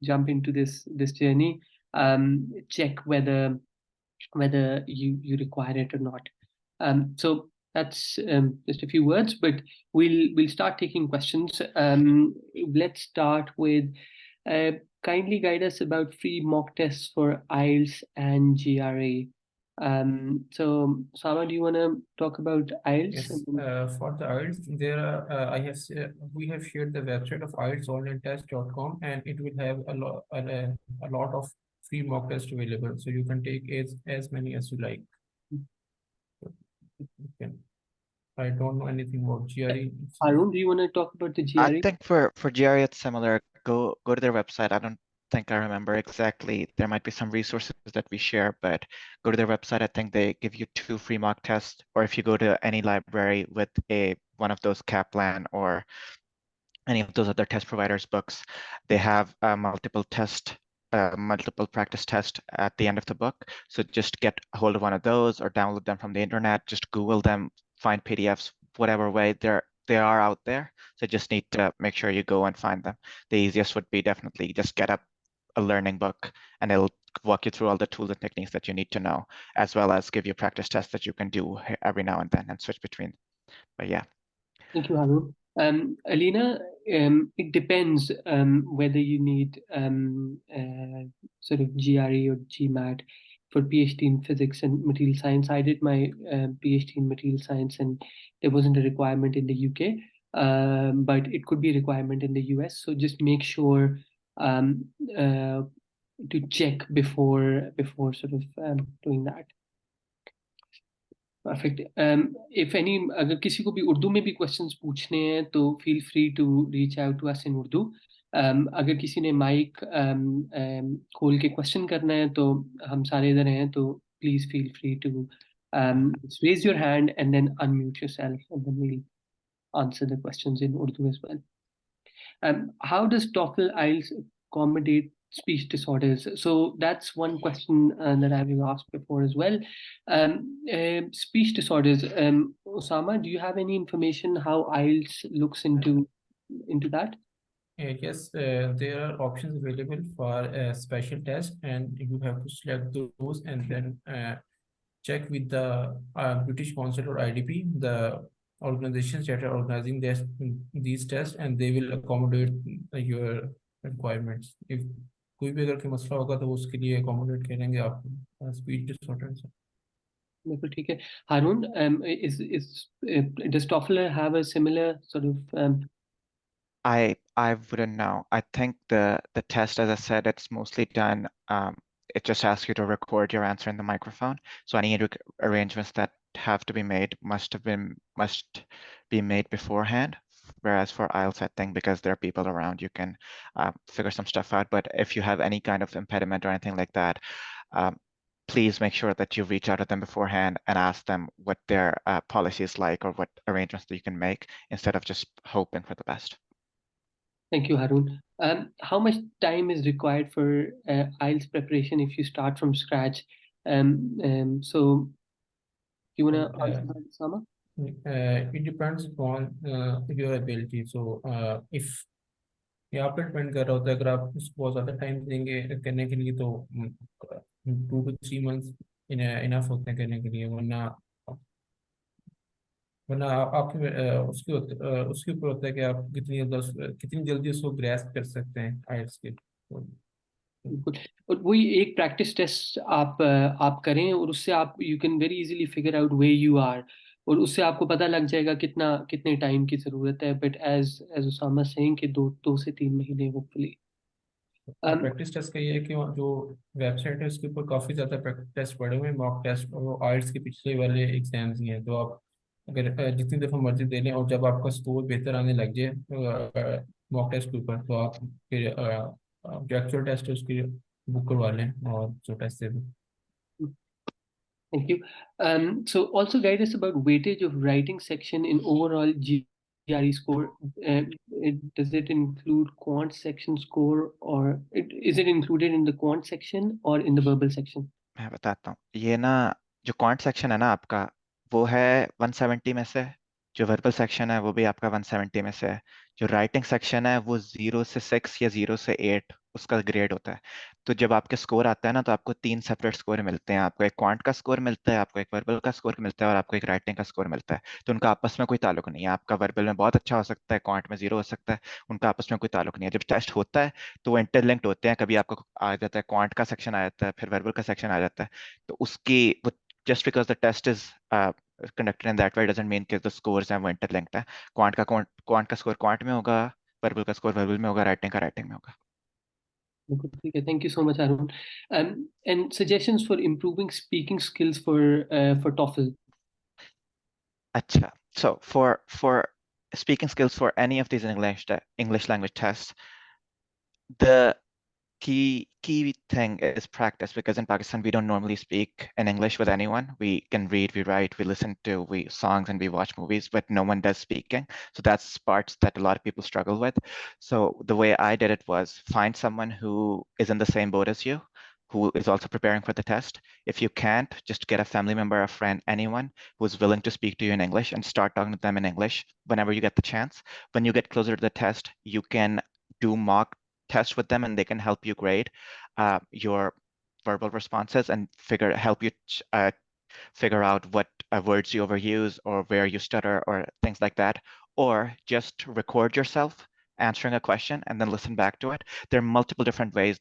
jump into this journey, check whether you require it or not. So that's just a few words, but we'll start taking questions. Let's start with kindly guide us about free mock tests for IELTS and GRE. So Sama, do you want to talk about IELTS? Yes, for the IELTS, we have shared the website of IELTSonlinetest.com, and it will have a lot of free mock tests available. So you can take as many as you like. Okay. I don't know anything about GRE. Arun, do you want to talk about the GRE? I think for GRE it's similar. Go to their website. I don't think I remember exactly. There might be some resources that we share, but go to their website. I think they give you 2 free mock tests, or if you go to any library with one of those Kaplan or any of those other test providers books, they have multiple practice tests at the end of the book. So just get a hold of one of those or download them from the internet. Just Google them, find PDFs, whatever way they are out there. So just need to make sure you go and find them. The easiest would be definitely just get a learning book, and it'll walk you through all the tools and techniques that you need to know, as well as give you practice tests that you can do every now and then and switch between. But yeah. Thank you, Harun. Alina, it depends whether you need sort of GRE or GMAT for PhD in physics and material science. I did my PhD in material science, and there wasn't a requirement in the UK, but it could be a requirement in the US. So just make sure to check before sort of doing that. Perfect. If any, अगर किसी को भी उर्दू में भी questions पूछने हैं तो feel free to reach out to us in Urdu. अगर किसी ने mic खोल के question करना है तो हम सारे इधर हैं, तो please feel free to raise your hand and then unmute yourself, and then we'll answer the questions in Urdu as well. How does TOEFL IELTS accommodate speech disorders? So that's one question that I was asked before as well. Speech disorders. Osama, do you have any information how IELTS looks into that? Yes, there are options available for a special test, and you have to select those and then check with the British Council or IDP, the organizations that are organizing these tests, and they will accommodate your requirements. If कोई भी अगर कोई मसला होगा तो उसके लिए accommodate करेंगे आप speech disorders. बिल्कुल ठीक है. Harun, does TOEFL have a similar sort of? I wouldn't know. I think the test, as I said, it's mostly done. It just asks you to record your answer in the microphone. So any arrangements that have to be made must be made beforehand. Whereas for IELTS, I think because there are people around, you can figure some stuff out. But if you have any kind of impediment or anything like that, please make sure that you reach out to them beforehand and ask them what their policy is like or what arrangements that you can make, instead of just hoping for the best. Thank you, Harun. How much time is required for IELTS preparation if you start from scratch? So, you want to answer that, Sama? It depends upon your ability. So, if यहाँ पे depend कर रहा होता है, अगर आप बहुत ज़्यादा टाइम देंगे करने के लिए तो 2 to 3 months इनफ होते हैं करने के लिए, वरना आपके उसके ऊपर होता है कि आप कितनी जल्दी उसको ग्रैस्प कर सकते हैं आइल्स के. और वही एक प्रैक्टिस टेस्ट आप करें, और उससे आप you can very easily figure out way you are, और उससे आपको पता लग जाएगा कितने टाइम की जरूरत है. बट एज उसामा सेइंग कि 2 से 3 महीने होपफुली. प्रैक्टिस टेस्ट का ये है कि जो वेबसाइट है उसके ऊपर काफ़ी ज़्यादा प्रैक्टिस टेस्ट पड़े हुए हैं, मॉक टेस्ट, और वो आइल्स के पिछले वाले एग्जाम्स ही हैं. तो आप अगर जितनी दफ़ा मर्जी दे लें, और जब आपका स्कोर बेहतर आने लग जाए मॉक टेस्ट के ऊपर, तो आप फिर जो एक्चुअल टेस्ट है उसकी बुक करवा लें और जो टेस्ट दे दें. Thank you. So also guide us about weightage of writing section in overall GRE score. Does it include quant section score, or is it included in the quant section or in the verbal section? मैं बताता हूँ ये ना जो quant section है ना आपका वो है 170 में से जो वर्बल सेक्शन है वो भी आपका 170 में से है जो राइटिंग सेक्शन है वो 0 से 6 या 0 से 8 उसका ग्रेड होता है तो जब आपके स्कोर आता है ना तो आपको 3 सेपरेट स्कोर मिलते हैं आपको एक क्वांट का स्कोर मिलता है आपको एक वर्बल का स्कोर मिलता है और आपको एक राइटिंग का स्कोर मिलता है तो उनका आपस में कोई ताल्लुक नहीं है आपका वर्बल में बहुत अच्छा हो सकता है क्वांट में 0 हो सकता है उनका आपस में कोई ताल्लुक नहीं है जब टेस्ट होता है तो वो इंटरलिंक्ड होते हैं कभी आपको आ जाता है क्वांट का सेक्शन आ जाता है फिर वर्बल का सेक्शन आ जाता है तो उसकी वो just because the test is conducted in that way doesn't mean कि the scores हैं वो interlinked है क्वांट का स्कोर क्वांट में होगा वर्बल का स्कोर वर्बल में होगा राइटिंग का राइटिंग में होगा Okay, thank you so much, Arun. And suggestions for improving speaking skills for TOEFL. अच्छा so for speaking skills for any of these English language tests the key thing is practice because in Pakistan we don't normally speak in English with anyone. We can read, we write, we listen to songs and we watch movies, but no one does speaking. So that's parts that a lot of people struggle with. So the way I did it was find someone who is in the same boat as you, who is also preparing for the test. If you can't, just get a family member, a friend, anyone who's willing to speak to you in English and start talking to them in English whenever you get the chance. When you get closer to the test, you can do mock test with them and they can help you grade your verbal responses and help you figure out what words you overuse or where you stutter or things like that, or just record yourself answering a question and then listen back to it. There are multiple different ways.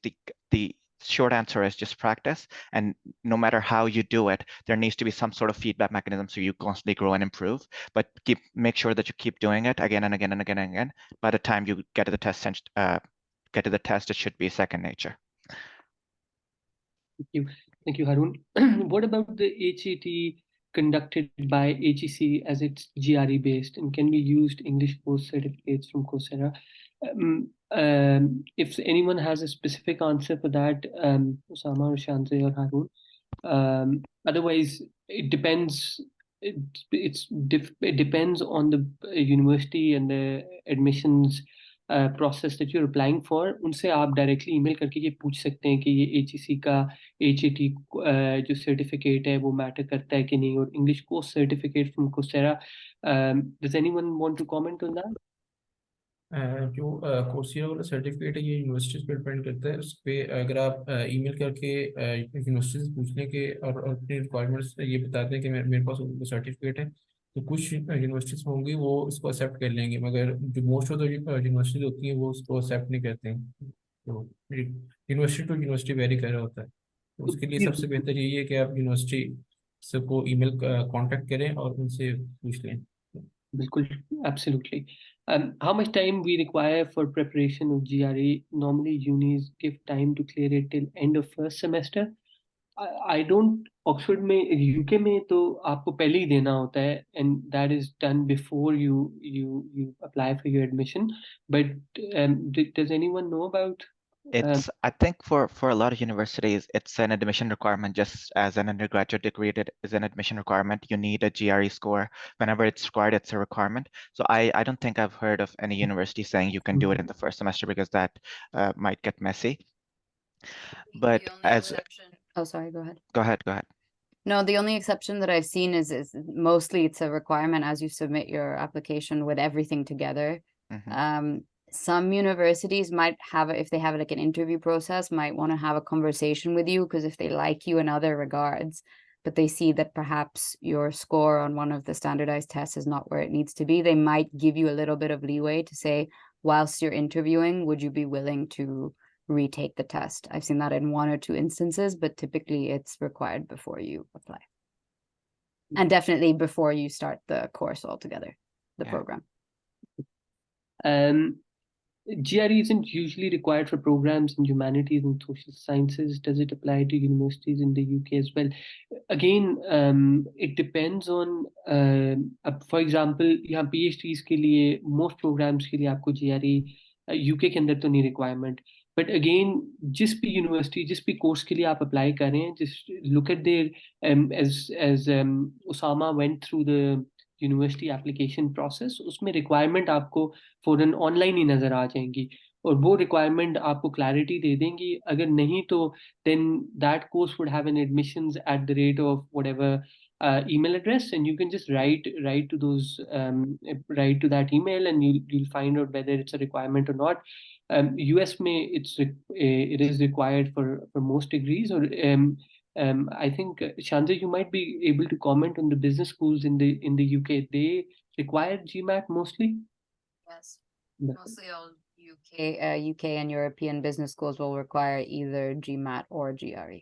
The short answer is just practice, and no matter how you do it, there needs to be some sort of feedback mechanism so you constantly grow and improve. But make sure that you keep doing it again and again and again and again. By the time you get to the test, it should be second nature. Thank you, Harun. What about the HET conducted by HEC as it's GRE based and can be used English course certificates from Coursera? If anyone has a specific answer for that, Osama or Shanze or Harun. Otherwise, it depends. It depends on the university and the admissions process that you're applying for. उनसे आप directly email करके ये पूछ सकते हैं कि ये HEC का HET जो certificate है वो matter करता है कि नहीं और English course certificate from Coursera. Does anyone want to comment on that? जो कोर्सिया वाला सर्टिफिकेट है ये यूनिवर्सिटीज पे डिपेंड करता है उस पर अगर आप ईमेल करके यूनिवर्सिटी से पूछने के और अपनी रिक्वायरमेंट्स ये बताते हैं कि मेरे पास सर्टिफिकेट है तो कुछ यूनिवर्सिटीज होंगी वो इसको एक्सेप्ट कर लेंगे मगर जो मोस्ट ऑफ द यूनिवर्सिटीज होती हैं वो उसको एक्सेप्ट नहीं करते हैं तो यूनिवर्सिटी टू यूनिवर्सिटी वेरी कर रहा होता है तो उसके लिए सबसे बेहतर यही है कि आप यूनिवर्सिटी से को ईमेल कांटेक्ट करें और उनसे पूछ लें Bilkul, absolutely. How much time we require for preparation of GRE? Normally, unis give time to clear it till end of first semester. I don't. Oxford में UK में तो आपको पहले ही देना होता है, and that is done before you apply for your admission. But does anyone know about? It's I think for a lot of universities, it's an admission requirement, just as an undergraduate degree it is an admission requirement. You need a GRE score. Whenever it's required, it's a requirement. So I don't think I've heard of any university saying you can do it in the first semester because that might get messy. But The only exception. Oh, sorry, go ahead. Go ahead. No, the only exception that I've seen is mostly it's a requirement as you submit your application with everything together. Mhm. Some universities might have, if they have like an interview process, might want to have a conversation with you because if they like you in other regards, but they see that perhaps your score on one of the standardized tests is not where it needs to be, they might give you a little bit of leeway to say, whilst you're interviewing, would you be willing to retake the test? I've seen that in 1 or 2 instances, but typically it's required before you apply. And definitely before you start the course altogether, the program. GRE isn't usually required for programs in humanities and social sciences. Does it apply to universities in the UK as well? Again, it depends on, for example, यहाँ PhDs के लिए most programs के लिए आपको GRE UK के अंदर तो नहीं requirement. बट अगेन जिस भी यूनिवर्सिटी, जिस भी कोर्स के लिए आप अप्लाई कर रहे हैं, just look at there as Usama went through the university application process, उसमें रिक्वायरमेंट आपको फौरन ऑनलाइन ही नज़र आ जाएंगी और वो रिक्वायरमेंट आपको क्लैरिटी दे देंगी. अगर नहीं तो then that course would have an admissions at the rate of whatever email address, and you can just write to those write to that email, and you'll find out whether it's a requirement or not. US may it is required for most degrees, or I think Shanzeh, you might be able to comment on the business schools in the UK. They require GMAT mostly. Yes, mostly all UK and European business schools will require either GMAT or GRE.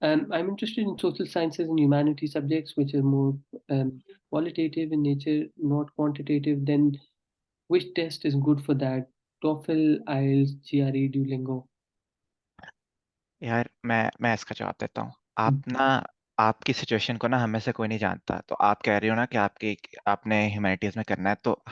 I'm interested in social sciences and humanities subjects, which are more qualitative in nature, not quantitative. Then, which test is good for that? TOEFL, IELTS, GRE, Duolingo. यार मैं इसका जवाब देता हूँ. आप ना आपकी situation को ना हमें से कोई नहीं जानता. तो आप कह रही हो ना कि आपने ह्यूमैनिटीज में करना है, तो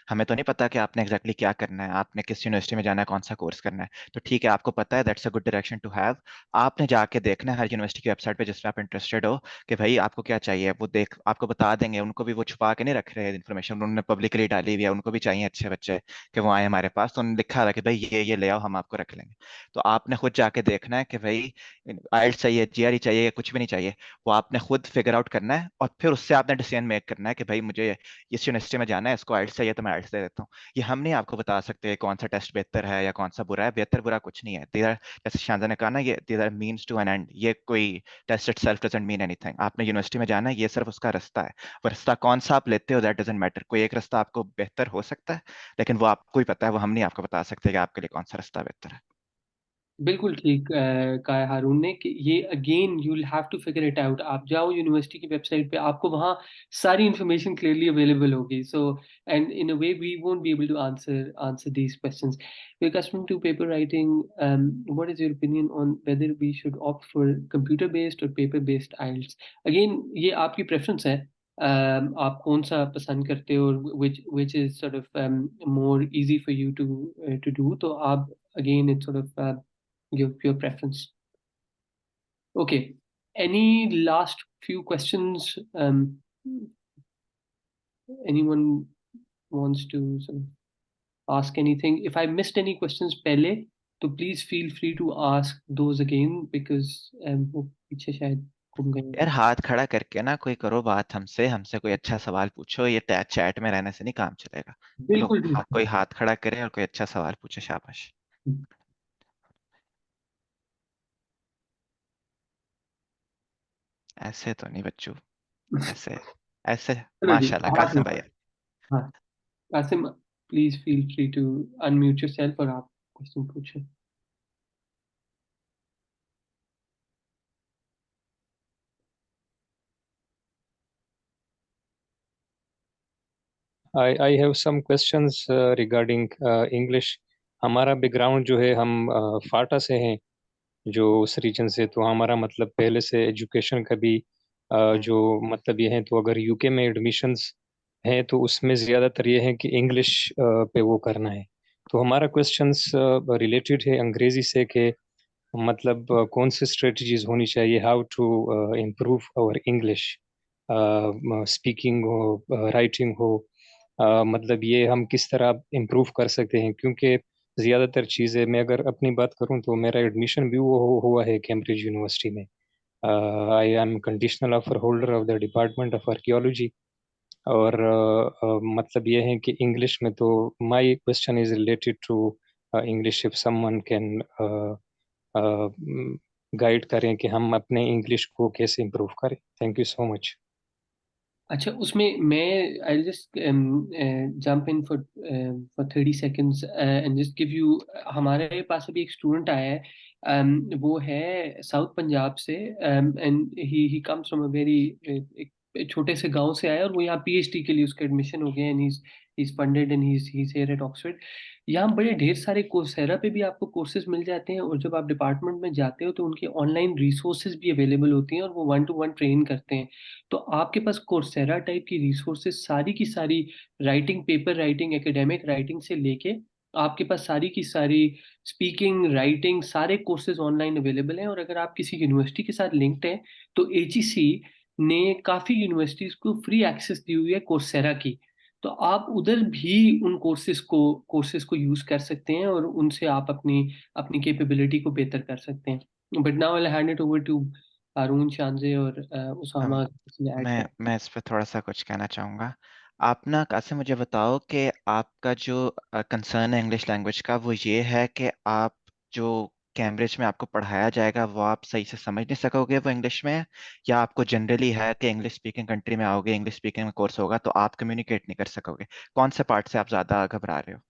हमें तो नहीं पता कि आपने एग्जैक्टली क्या करना है, आपने किस यूनिवर्सिटी में जाना है, कौन सा कोर्स करना है. तो ठीक है, आपको पता है, that's a good direction to have. आपने जाके देखना है हर यूनिवर्सिटी की वेबसाइट पे जिसमें आप इंटरेस्टेड हो कि भाई आपको क्या चाहिए. वो देख आपको बता देंगे. उनको भी वो छुपा के नहीं रख रहे हैं इन्फॉर्मेशन, उन्होंने पब्लिकली डाली हुई है. उनको भी चाहिए अच्छे बच्चे कि वो आए हमारे पास, तो उन्होंने लिखा है कि भाई ये ले आओ, हम आपको रख लेंगे. तो आपने खुद जाके देखना है कि भाई आइल्स चाहिए, जीआरई चाहिए, या कुछ भी नहीं चाहिए. वो आपने खुद फिगर आउट करना है और फिर उससे आपने डिसीजन मेक करना है कि भाई मुझे इस यूनिवर्सिटी में जाना है, इसको आइल्स चाहिए तो मैं आइल्स दे देता हूँ. ये हम नहीं आपको बता सकते कौन सा टेस्ट बेहतर है या कौन सा बुरा है. बेहतर बुरा कुछ नहीं है. जैसे शानजा ने कहा ना, ये these are means to an end. ये कोई test itself doesn't mean anything. आपने यूनिवर्सिटी में जाना है, ये सिर्फ उसका रास्ता है. वो रास्ता कौन सा आप लेते हो दैट डजंट मैटर. कोई एक रास्ता आपको बेहतर हो सकता है, लेकिन वो आपको ही पता है. वो हम नहीं आपको बता सकते कि आपके लिए कौन सा रास्ता बेहतर है. बिल्कुल ठीक कहा है हारून ने कि ये again you will have to figure it out. आप जाओ यूनिवर्सिटी की वेबसाइट पे, आपको वहाँ सारी इंफॉर्मेशन क्लियरली अवेलेबल होगी. So and in a way we won't be able to answer these questions. We coming to paper writing, what is your opinion on whether we should opt for computer based और paper based IELTS? Again ये आपकी preference है. आप कौन सा पसंद करते हो, which is sort of more easy for you to do. तो आप again it's sort of your preference. Okay. Any last few questions? Anyone wants to sort of ask anything? If I missed any questions पहले, तो please feel free to ask those again because वो पीछे शायद घूम गए. यार हाथ खड़ा करके ना कोई करो बात हमसे, कोई अच्छा सवाल पूछो. ये चैट में रहने से नहीं काम चलेगा. चलो बिल्कुल ठीक. कोई हाथ खड़ा करे और कोई अच्छा सवाल पूछे. शाबाश. ऐसे तो नहीं बच्चों, ऐसे ऐसे. चलो जी, माशाल्लाह हाथ कासिम भाई. उठाओ. हाँ, Qasim, please feel free to unmute yourself और आप क्वेश्चन पूछें. I have some questions regarding English. हमारा बैकग्राउंड जो है, हम फाटा से हैं, जो उस रीजन से. तो हमारा मतलब पहले से एजुकेशन का भी जो मतलब ये है, तो अगर यूके में एडमिशंस हैं तो उसमें ज़्यादातर ये है कि इंग्लिश पे वो करना है. तो हमारा क्वेश्चंस रिलेटेड है अंग्रेज़ी से, कि मतलब कौन सी स्ट्रेटजीज होनी चाहिए, how to improve our English, speaking हो, राइटिंग हो. मतलब ये हम किस तरह इम्प्रूव कर सकते हैं, क्योंकि ज़्यादातर चीज़ें, मैं अगर अपनी बात करूं तो मेरा एडमिशन भी हुआ है कैम्ब्रिज यूनिवर्सिटी में. I am conditional offer holder of the department of archaeology. और मतलब ये है कि इंग्लिश में, तो my question is related to English. If someone can guide करें कि हम अपने इंग्लिश को कैसे इम्प्रूव करें. Thank you so much. अच्छा, उसमें मैं I'll just jump in for 30 seconds and just give you. हमारे पास अभी एक स्टूडेंट आया है. वो है साउथ पंजाब से, and he comes from a very एक छोटे से गांव से आया, और वो यहाँ पीएचडी के लिए उसका एडमिशन हो गया, and he's funded and he's here at Oxford. यहाँ बड़े ढेर सारे कोर्सेरा पे भी आपको कोर्सेज मिल जाते हैं, और जब आप डिपार्टमेंट में जाते हो तो उनकी ऑनलाइन रिसोर्सेज भी अवेलेबल होती हैं, और वो 1-to-1 ट्रेन करते हैं. तो आपके पास कोर्सेरा टाइप की रिसोर्सेज सारी की सारी, writing, paper writing, academic writing से लेके आपके पास सारी की सारी स्पीकिंग, राइटिंग, सारे कोर्सेज ऑनलाइन अवेलेबल हैं। और अगर आप किसी यूनिवर्सिटी के साथ लिंक्ड हैं तो एचईसी ने काफ़ी यूनिवर्सिटीज़ को फ्री एक्सेस दी हुई है कोर्सेरा की। तो आप उधर भी उन कोर्सेज को यूज़ कर सकते हैं और उनसे आप अपनी अपनी कैपेबिलिटी को बेहतर कर सकते हैं। But now I hand it over to Haroon, Shanzay और उसामा। ऐड कर मैं इस पे थोड़ा सा कुछ कहना चाहूँगा। आप ना कासिम मुझे बताओ कि आपका जो कंसर्न है इंग्लिश लैंग्वेज का, वो ये है कि आप जो कैम्ब्रिज में आपको पढ़ाया जाएगा वो आप सही से समझ नहीं सकोगे वो इंग्लिश में, या आपको जनरली है कि इंग्लिश स्पीकिंग कंट्री में आओगे, इंग्लिश स्पीकिंग में कोर्स होगा तो आप कम्युनिकेट नहीं कर सकोगे? कौन से पार्ट से आप ज़्यादा घबरा रहे हो?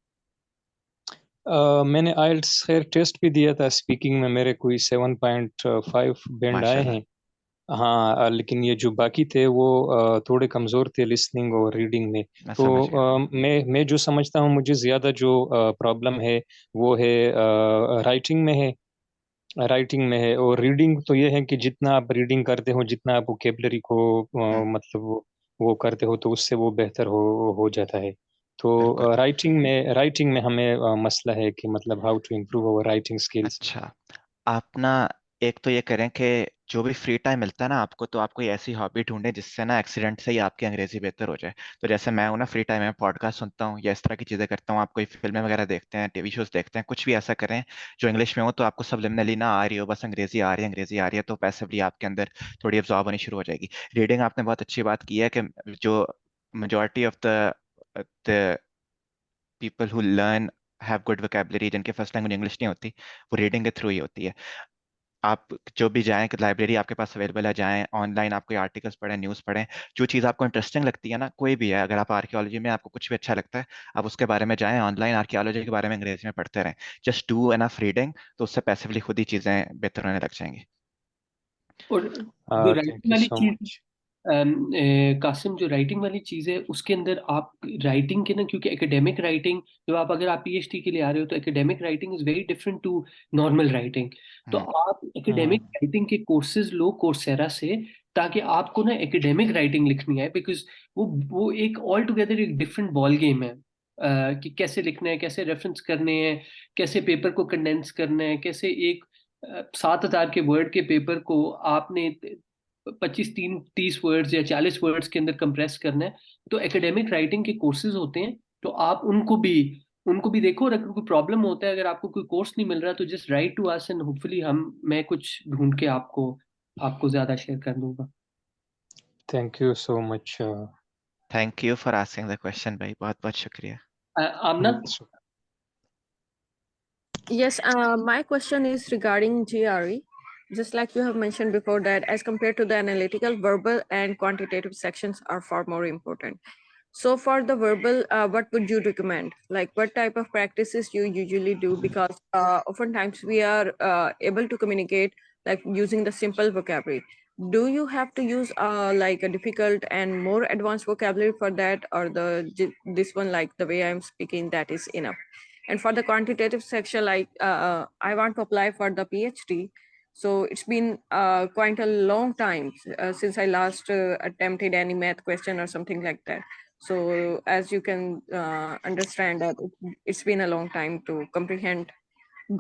मैंने आइल्ट्स खैर टेस्ट भी दिया था, स्पीकिंग में मेरे कोई 7.5 बैंड आए माशाल्लाह। हैं। हाँ, लेकिन ये जो बाकी थे वो थोड़े कमज़ोर थे लिसनिंग और रीडिंग में। मैं तो समझ गया। मैं जो समझता हूँ मुझे ज़्यादा जो प्रॉब्लम है वो है राइटिंग में है। और रीडिंग तो ये है कि जितना आप रीडिंग करते हो, जितना आप वोकेबलरी को हम्म, मतलब वो करते हो तो उससे वो बेहतर हो जाता है। बिल्कुल। तो राइटिंग में हमें मसला है कि मतलब how to improve our writing skills. अच्छा, आप ना एक तो ये करें कि जो भी फ्री टाइम मिलता है ना आपको, तो आप कोई ऐसी हॉबी ढूंढें जिससे ना एक्सीडेंट से ही आपकी अंग्रेजी बेहतर हो जाए। तो जैसे मैं हूँ ना, फ्री टाइम में पॉडकास्ट सुनता हूँ या इस तरह की चीज़ें करता हूँ। आप कोई फिल्में वगैरह देखते हैं, टीवी शोज देखते हैं, कुछ भी ऐसा करें जो इंग्लिश में हो, तो आपको सबलिमिनली ना आ रही हो, बस अंग्रेजी आ रही है, अंग्रेजी आ रही है, तो पैसिवली आपके अंदर थोड़ी एब्जॉर्ब होनी शुरू हो जाएगी। रीडिंग आपने बहुत अच्छी बात की है कि जो majority of the people who learn have good vocabulary, जिनके फर्स्ट लैंग्वेज इंग्लिश नहीं होती, वो रीडिंग के थ्रू ही होती है। आप जो भी जाएं, लाइब्रेरी आपके पास अवेलेबल है, जाएं ऑनलाइन, आप कोई आर्टिकल्स पढ़ें, न्यूज़ पढ़ें, जो चीज़ आपको इंटरेस्टिंग लगती है ना, कोई भी है, अगर आप आर्कियोलॉजी में आपको कुछ भी अच्छा लगता है, आप उसके बारे में जाएं, ऑनलाइन आर्कियोलॉजी के बारे में अंग्रेजी में पढ़ते रहें। जस्ट डू एनफ रीडिंग, तो उससे पैसिवली खुद ही चीज़ें बेहतर होने लग जाएंगी। और जो थैंक राइटिंग यू वाली सो चीज, मच। कासिम, जो राइटिंग वाली चीज है उसके अंदर आप राइटिंग के ना, क्योंकि एकेडमिक राइटिंग, जब आप अगर आप पीएचडी के लिए आ रहे हो तो academic writing is very different to normal writing. तो हम्म, आप एकेडमिक राइटिंग के कोर्सेज लो कोर्सेरा से, ताकि आपको ना एकेडमिक राइटिंग लिखनी है। बिकॉज वो एक ऑल टुगेदर एक डिफरेंट बॉल गेम है। कि कैसे लिखना है, कैसे रेफरेंस करने हैं, कैसे पेपर को कंडेंस करना है, कैसे एक 7,000 के वर्ड के पेपर को आपने 25-30 वर्ड्स या 40 वर्ड्स के अंदर कंप्रेस करना है। तो एकेडमिक राइटिंग के कोर्सेज होते हैं, तो आप उनको भी देखो। और अगर कोई प्रॉब्लम होता है, अगर आपको कोई कोर्स नहीं मिल रहा, तो just write to us and hopefully मैं कुछ ढूंढ के आपको आपको ज्यादा शेयर कर दूंगा। Thank you so much. Thank you for asking the question भाई, बहुत बहुत शुक्रिया। आमना। Yes, my question is regarding GRE. Just like you have mentioned before that as compared to the analytical, verbal and quantitative sections are far more important. So for the verbal, what would you recommend? Like what type of practices you usually do? Because oftentimes we are able to communicate like using the simple vocabulary. Do you have to use like a difficult and more advanced vocabulary for that, or this one like the way I'm speaking that is enough? And for the quantitative section, like I want to apply for the PhD. So it's been quite a long time since I last attempted any math question or something like that. So as you can understand that it's been a long time to comprehend,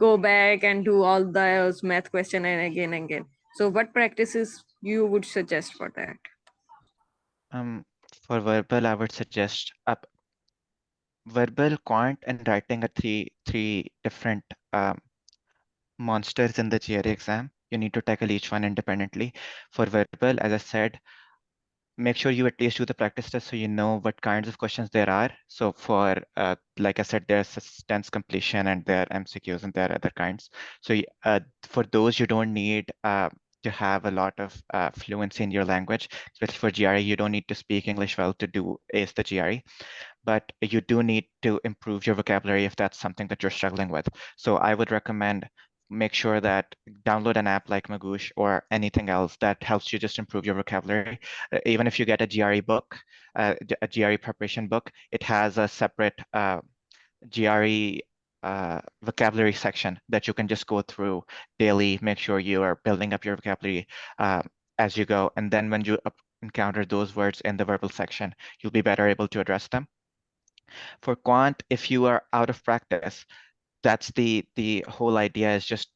go back and do all those math question and again and again. So what practices you would suggest for that? For verbal, I would suggest verbal, quant, and writing are three different monsters in the GRE exam. You need to tackle each one independently. For verbal, as I said, make sure you at least do the practice test so you know what kinds of questions there are. So for, like I said, there's tense completion and there are MCQs and there are other kinds. So for those, you don't need to have a lot of fluency in your language. Especially for GRE, you don't need to speak English well to do ace the GRE, but you do need to improve your vocabulary if that's something that you're struggling with. So I would recommend make sure that download an app like Magoosh or anything else that helps you just improve your vocabulary. Even if you get a GRE book, a GRE preparation book, it has a separate GRE vocabulary section that you can just go through daily, make sure you are building up your vocabulary as you go. And then when you encounter those words in the verbal section, you'll be better able to address them. For quant, if you are out of practice, that's the whole idea is just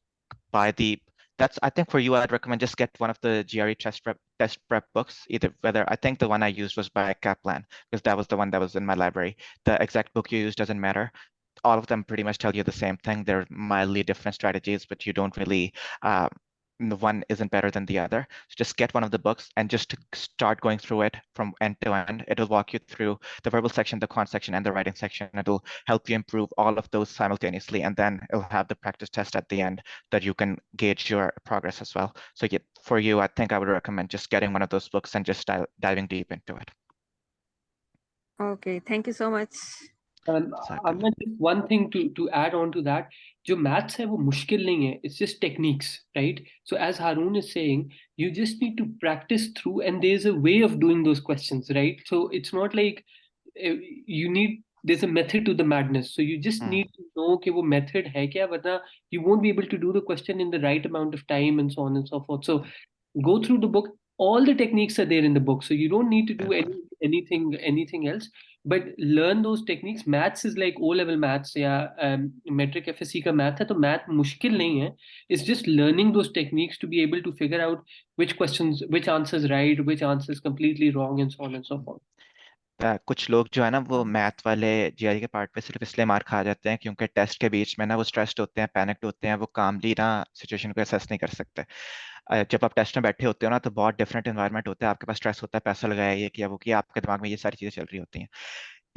buy the that's I think for you I'd recommend just get one of the GRE test prep books, either whether I think the one I used was by Kaplan because that was the one that was in my library. The exact book you use doesn't matter. All of them pretty much tell you the same thing. They're mildly different strategies, but you don't really the one isn't better than the other. So just get one of the books and just start going through it from end to end. It'll walk you through the verbal section, the quant section, and the writing section. It'll help you improve all of those simultaneously, and then it'll have the practice test at the end that you can gauge your progress as well. So yeah, for you, I think I would recommend just getting one of those books and just diving deep into it. Okay, thank you so much. I'm just one thing to add on to that. जो maths है वो मुश्किल नहीं है. It's just techniques, right? So as Haroon is saying, you just need to practice through, and there's a way of doing those questions, right? So it's not like there's a method to the madness. So you just need to know कि वो method है क्या, वरना you won't be able to do the question in the right amount of time and so on and so forth. So go through the book. All the techniques are there in the book, so you don't need to do anything else. But learn those techniques. Maths is like O-level maths या metric FSC का math है, तो math मुश्किल नहीं है. It's just learning those techniques to be able to figure out which questions, which answers right, which answers completely wrong, and so on and so forth. कुछ लोग जो है ना वो मैथ वाले जीआरई के पार्ट पे सिर्फ इसलिए मार खा जाते हैं क्योंकि टेस्ट के बीच में ना वो स्ट्रेस्ड होते हैं, पैनिक्ड होते हैं, वो कामली ना सिचुएशन को असेस नहीं कर सकते. जब आप टेस्ट में बैठे होते हो ना तो बहुत डिफरेंट एनवायरनमेंट होता है, आपके पास स्ट्रेस होता है, पैसा लगाया, ये किया वो किया, आपके दिमाग में ये सारी चीजें चल रही होती हैं,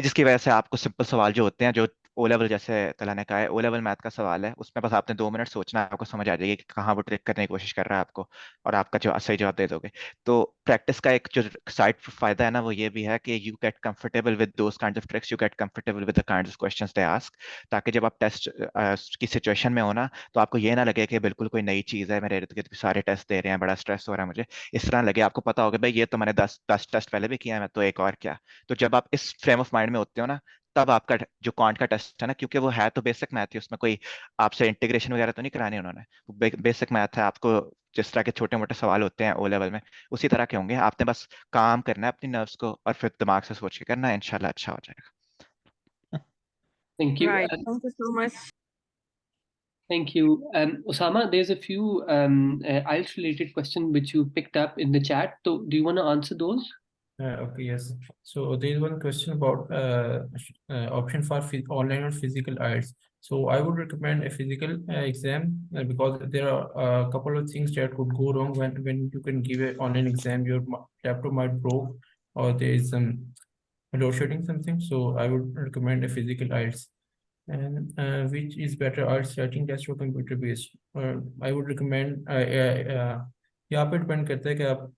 जिसकी वजह से आपको सिंपल सवाल जो होते हैं, जो ओ लेवल जैसे तला ने कहा है ओ लेवल मैथ का सवाल है, उसमें बस आपने 2 मिनट सोचना है, आपको समझ आ जाएगी कि कहाँ वो ट्रिक करने की कोशिश कर रहा है आपको, और आपका जो सही जवाब दे दोगे. तो प्रैक्टिस का एक जो साइड फायदा है ना वो ये भी है कि you get comfortable with those kinds of tricks, you get comfortable with the kinds of questions they ask, ताकि जब आप टेस्ट की सिचुएशन में हो ना तो आपको ये ना लगे कि बिल्कुल कोई नई चीज़ है, मेरे इर्द गिर्द सारे टेस्ट दे रहे हैं, बड़ा स्ट्रेस हो रहा है मुझे. इस तरह लगे आपको पता होगा भाई ये तो मैंने 10 टेस्ट पहले भी किया है, मैं तो एक और क्या. तो जब आप इस फ्रेम ऑफ माइंड में होते हो ना तब आपका जो क्वांट का टेस्ट है ना, क्योंकि वो है तो बेसिक मैथ ही, उसमें कोई आपसे इंटीग्रेशन वगैरह तो नहीं करानी उन्होंने, बेसिक मैथ है. आपको जिस तरह के छोटे मोटे सवाल होते हैं ओ लेवल में उसी तरह के होंगे, आपने बस काम करना है अपनी नर्व्स को और फिर दिमाग से सोच के करना है, इंशाल्लाह अच्छा हो जाएगा. Thank you. Right, thank you so much. Thank you. Osama, there's a few IELTS related questions which you picked up in the chat. So do you want to answer those? Okay, yes. So there is one question about option for online or physical IELTS. So I would recommend a physical exam because there are a couple of things that could go wrong when you can give an online exam. Your laptop might broke or there is some load shedding something. So I would recommend a physical IELTS. And which is better, IELTS writing test or computer based? I would recommend यहाँ पे depend करता है कि आप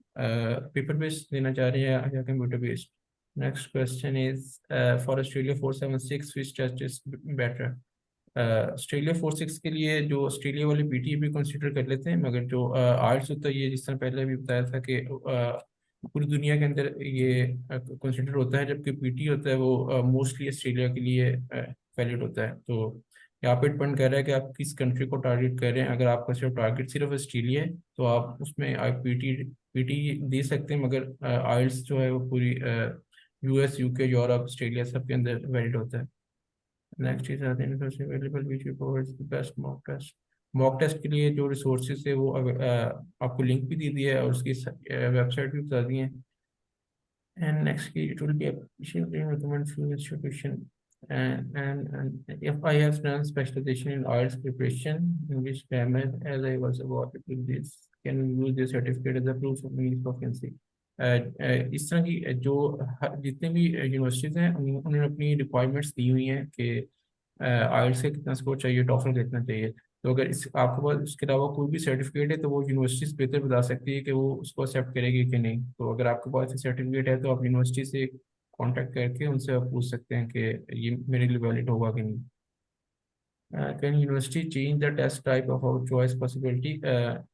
paper based देना चाह रहे हैं या computer based. Next question is for Australia 476 which test is better? Australia 46 के लिए जो ऑस्ट्रेलिया वाले पीटी भी कंसीडर कर लेते हैं, मगर जो आइल्स होता है ये जिस तरह पहले भी बताया था कि पूरी दुनिया के अंदर ये कंसीडर होता है, जबकि पीटी होता है वो मोस्टली ऑस्ट्रेलिया के लिए वैलिड होता है. तो यहाँ पे डिपेंड कर रहा है कि आप किस कंट्री को टारगेट कर रहे हैं. अगर आपका सिर्फ टारगेट सिर्फ ऑस्ट्रेलिया है तो आप उसमें आप पीटी दे सकते हैं, मगर आइल्स जो है वो पूरी यूएस, यूके, यूरोप, ऑस्ट्रेलिया सब के अंदर वैलिड होता है. Next is available which provides the best mock test. Mock test के लिए जो रिसोर्सेज है वो आपको लिंक भी दे दिया है और उसकी वेबसाइट भी बता दी है. एंड नेक्स्ट की it will be appreciated recommend few institution. And if I have done specialization in IELTS preparation, English grammar, as I was about to do this, can use this certificate as a proof of English proficiency. इस तरह की जो जितने भी universities हैं उन्होंने अपनी requirements दी हुई हैं कि IELTS से कितना स्कोर चाहिए, टॉफल कितना चाहिए. तो अगर इस आपके पास उसके अलावा कोई भी सर्टिफिकेट है तो वो यूनिवर्सिटीज बेहतर बता सकती है कि वो उसको एक्सेप्ट करेगी कि नहीं. तो अगर आपके पास सर्टिफिकेट है तो आप यूनिवर्सिटी से कांटेक्ट करके उनसे आप पूछ सकते हैं कि ये मेरे लिए वैलिड होगा कि नहीं. Can university change the test type of our choice possibility?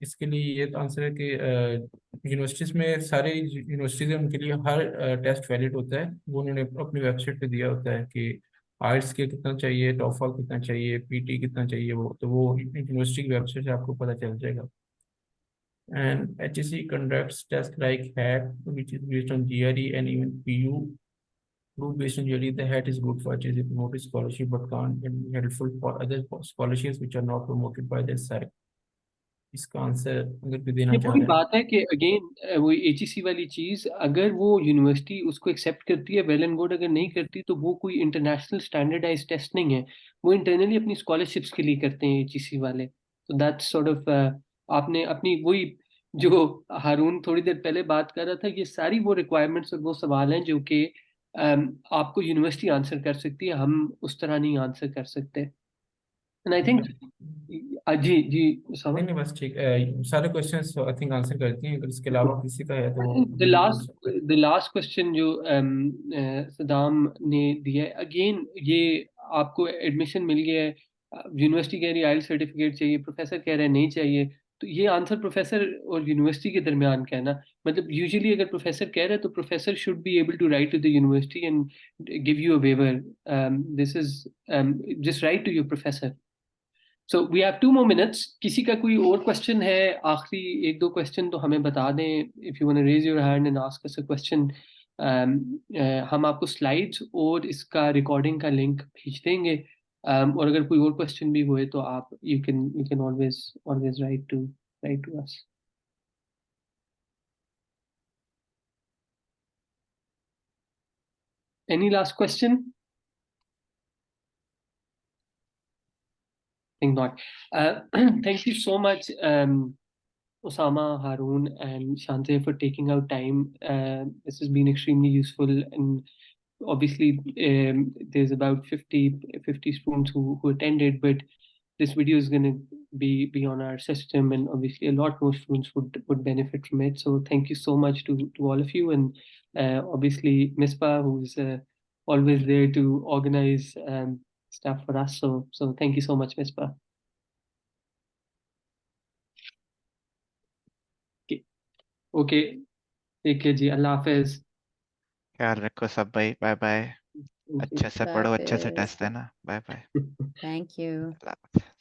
इसके लिए ये आंसर है कि यूनिवर्सिटीज़ में सारे यूनिवर्सिटीज़ हैं उनके लिए हर टेस्ट वैलिड होता है. वो उन्होंने अपनी वेबसाइट पे दिया होता है कि आइल्स के कितना चाहिए, टॉफल कितना चाहिए, पीटी कितना चाहिए, वो यूनिवर्सिटी की वेबसाइट से आपको पता चल जाएगा. And HSC conducts tests like HAT, which is based on GRE and even PU. Group based in GRE, the hat is good for achieving promoted scholarship, but can't be helpful for other scholarships which are not promoted by their side. इसका answer अगर कोई देना ये चाह पूरी रहे हैं बात है कि अगेन वो एचईसी वाली चीज अगर वो यूनिवर्सिटी उसको एक्सेप्ट करती है वेल एंड गुड, अगर नहीं करती तो वो कोई इंटरनेशनल स्टैंडर्डाइज्ड टेस्ट नहीं है, वो इंटरनली अपनी स्कॉलरशिप्स के लिए करते हैं एचईसी वाले। तो दैट्स सॉर्ट ऑफ आपने अपनी वही जो हारून थोड़ी देर पहले बात कर रहा था, ये सारी वो रिक्वायरमेंट्स और वो सवाल हैं जो कि आपको यूनिवर्सिटी आंसर कर सकती है, हम उस तरह नहीं आंसर कर सकते। एंड आई थिंक जी जी नहीं नहीं बस ठीक है, सारे क्वेश्चंस आई थिंक आंसर करती हैं, अगर इसके अलावा किसी का है तो the last question जो सदाम ने दिया है, अगेन ये आपको एडमिशन मिल गया है, यूनिवर्सिटी कह रही है आइएलटीएस सर्टिफिकेट चाहिए, प्रोफेसर कह रहे हैं नहीं चाहिए, तो ये आंसर प्रोफेसर और यूनिवर्सिटी के दरमियान कहना, मतलब यूजुअली अगर प्रोफेसर कह रहे हैं तो professor should be able to write to the university and give you a waiver, this is just write to your professor. So we have 2 more minutes। किसी का कोई और क्वेश्चन है, आखिरी 1-2 क्वेश्चन तो हमें बता दें, if you want to raise your hand and ask us a question. हम आपको स्लाइड्स और इसका रिकॉर्डिंग का लिंक भेज देंगे, और अगर कोई और क्वेश्चन भी हुए तो आप you can always write to us. Any last question? Think not. Thank you so much, Osama, Haroon, and Shante for taking out time. This has been extremely useful, and obviously there's about 50 students who attended, but this video is going to be on our system, and obviously a lot more students would benefit from it. So thank you so much to all of you, and obviously Mispa, who's always there to organize stuff for us. So thank you so much, Mispa. Okay, ठीक है जी, अल्लाह हाफिज। ख्याल रखो सब भाई, bye bye. अच्छे से पढ़ो, अच्छे से टेस्ट देना, बाय बाय। Thank you. अल्लाह हाफिज।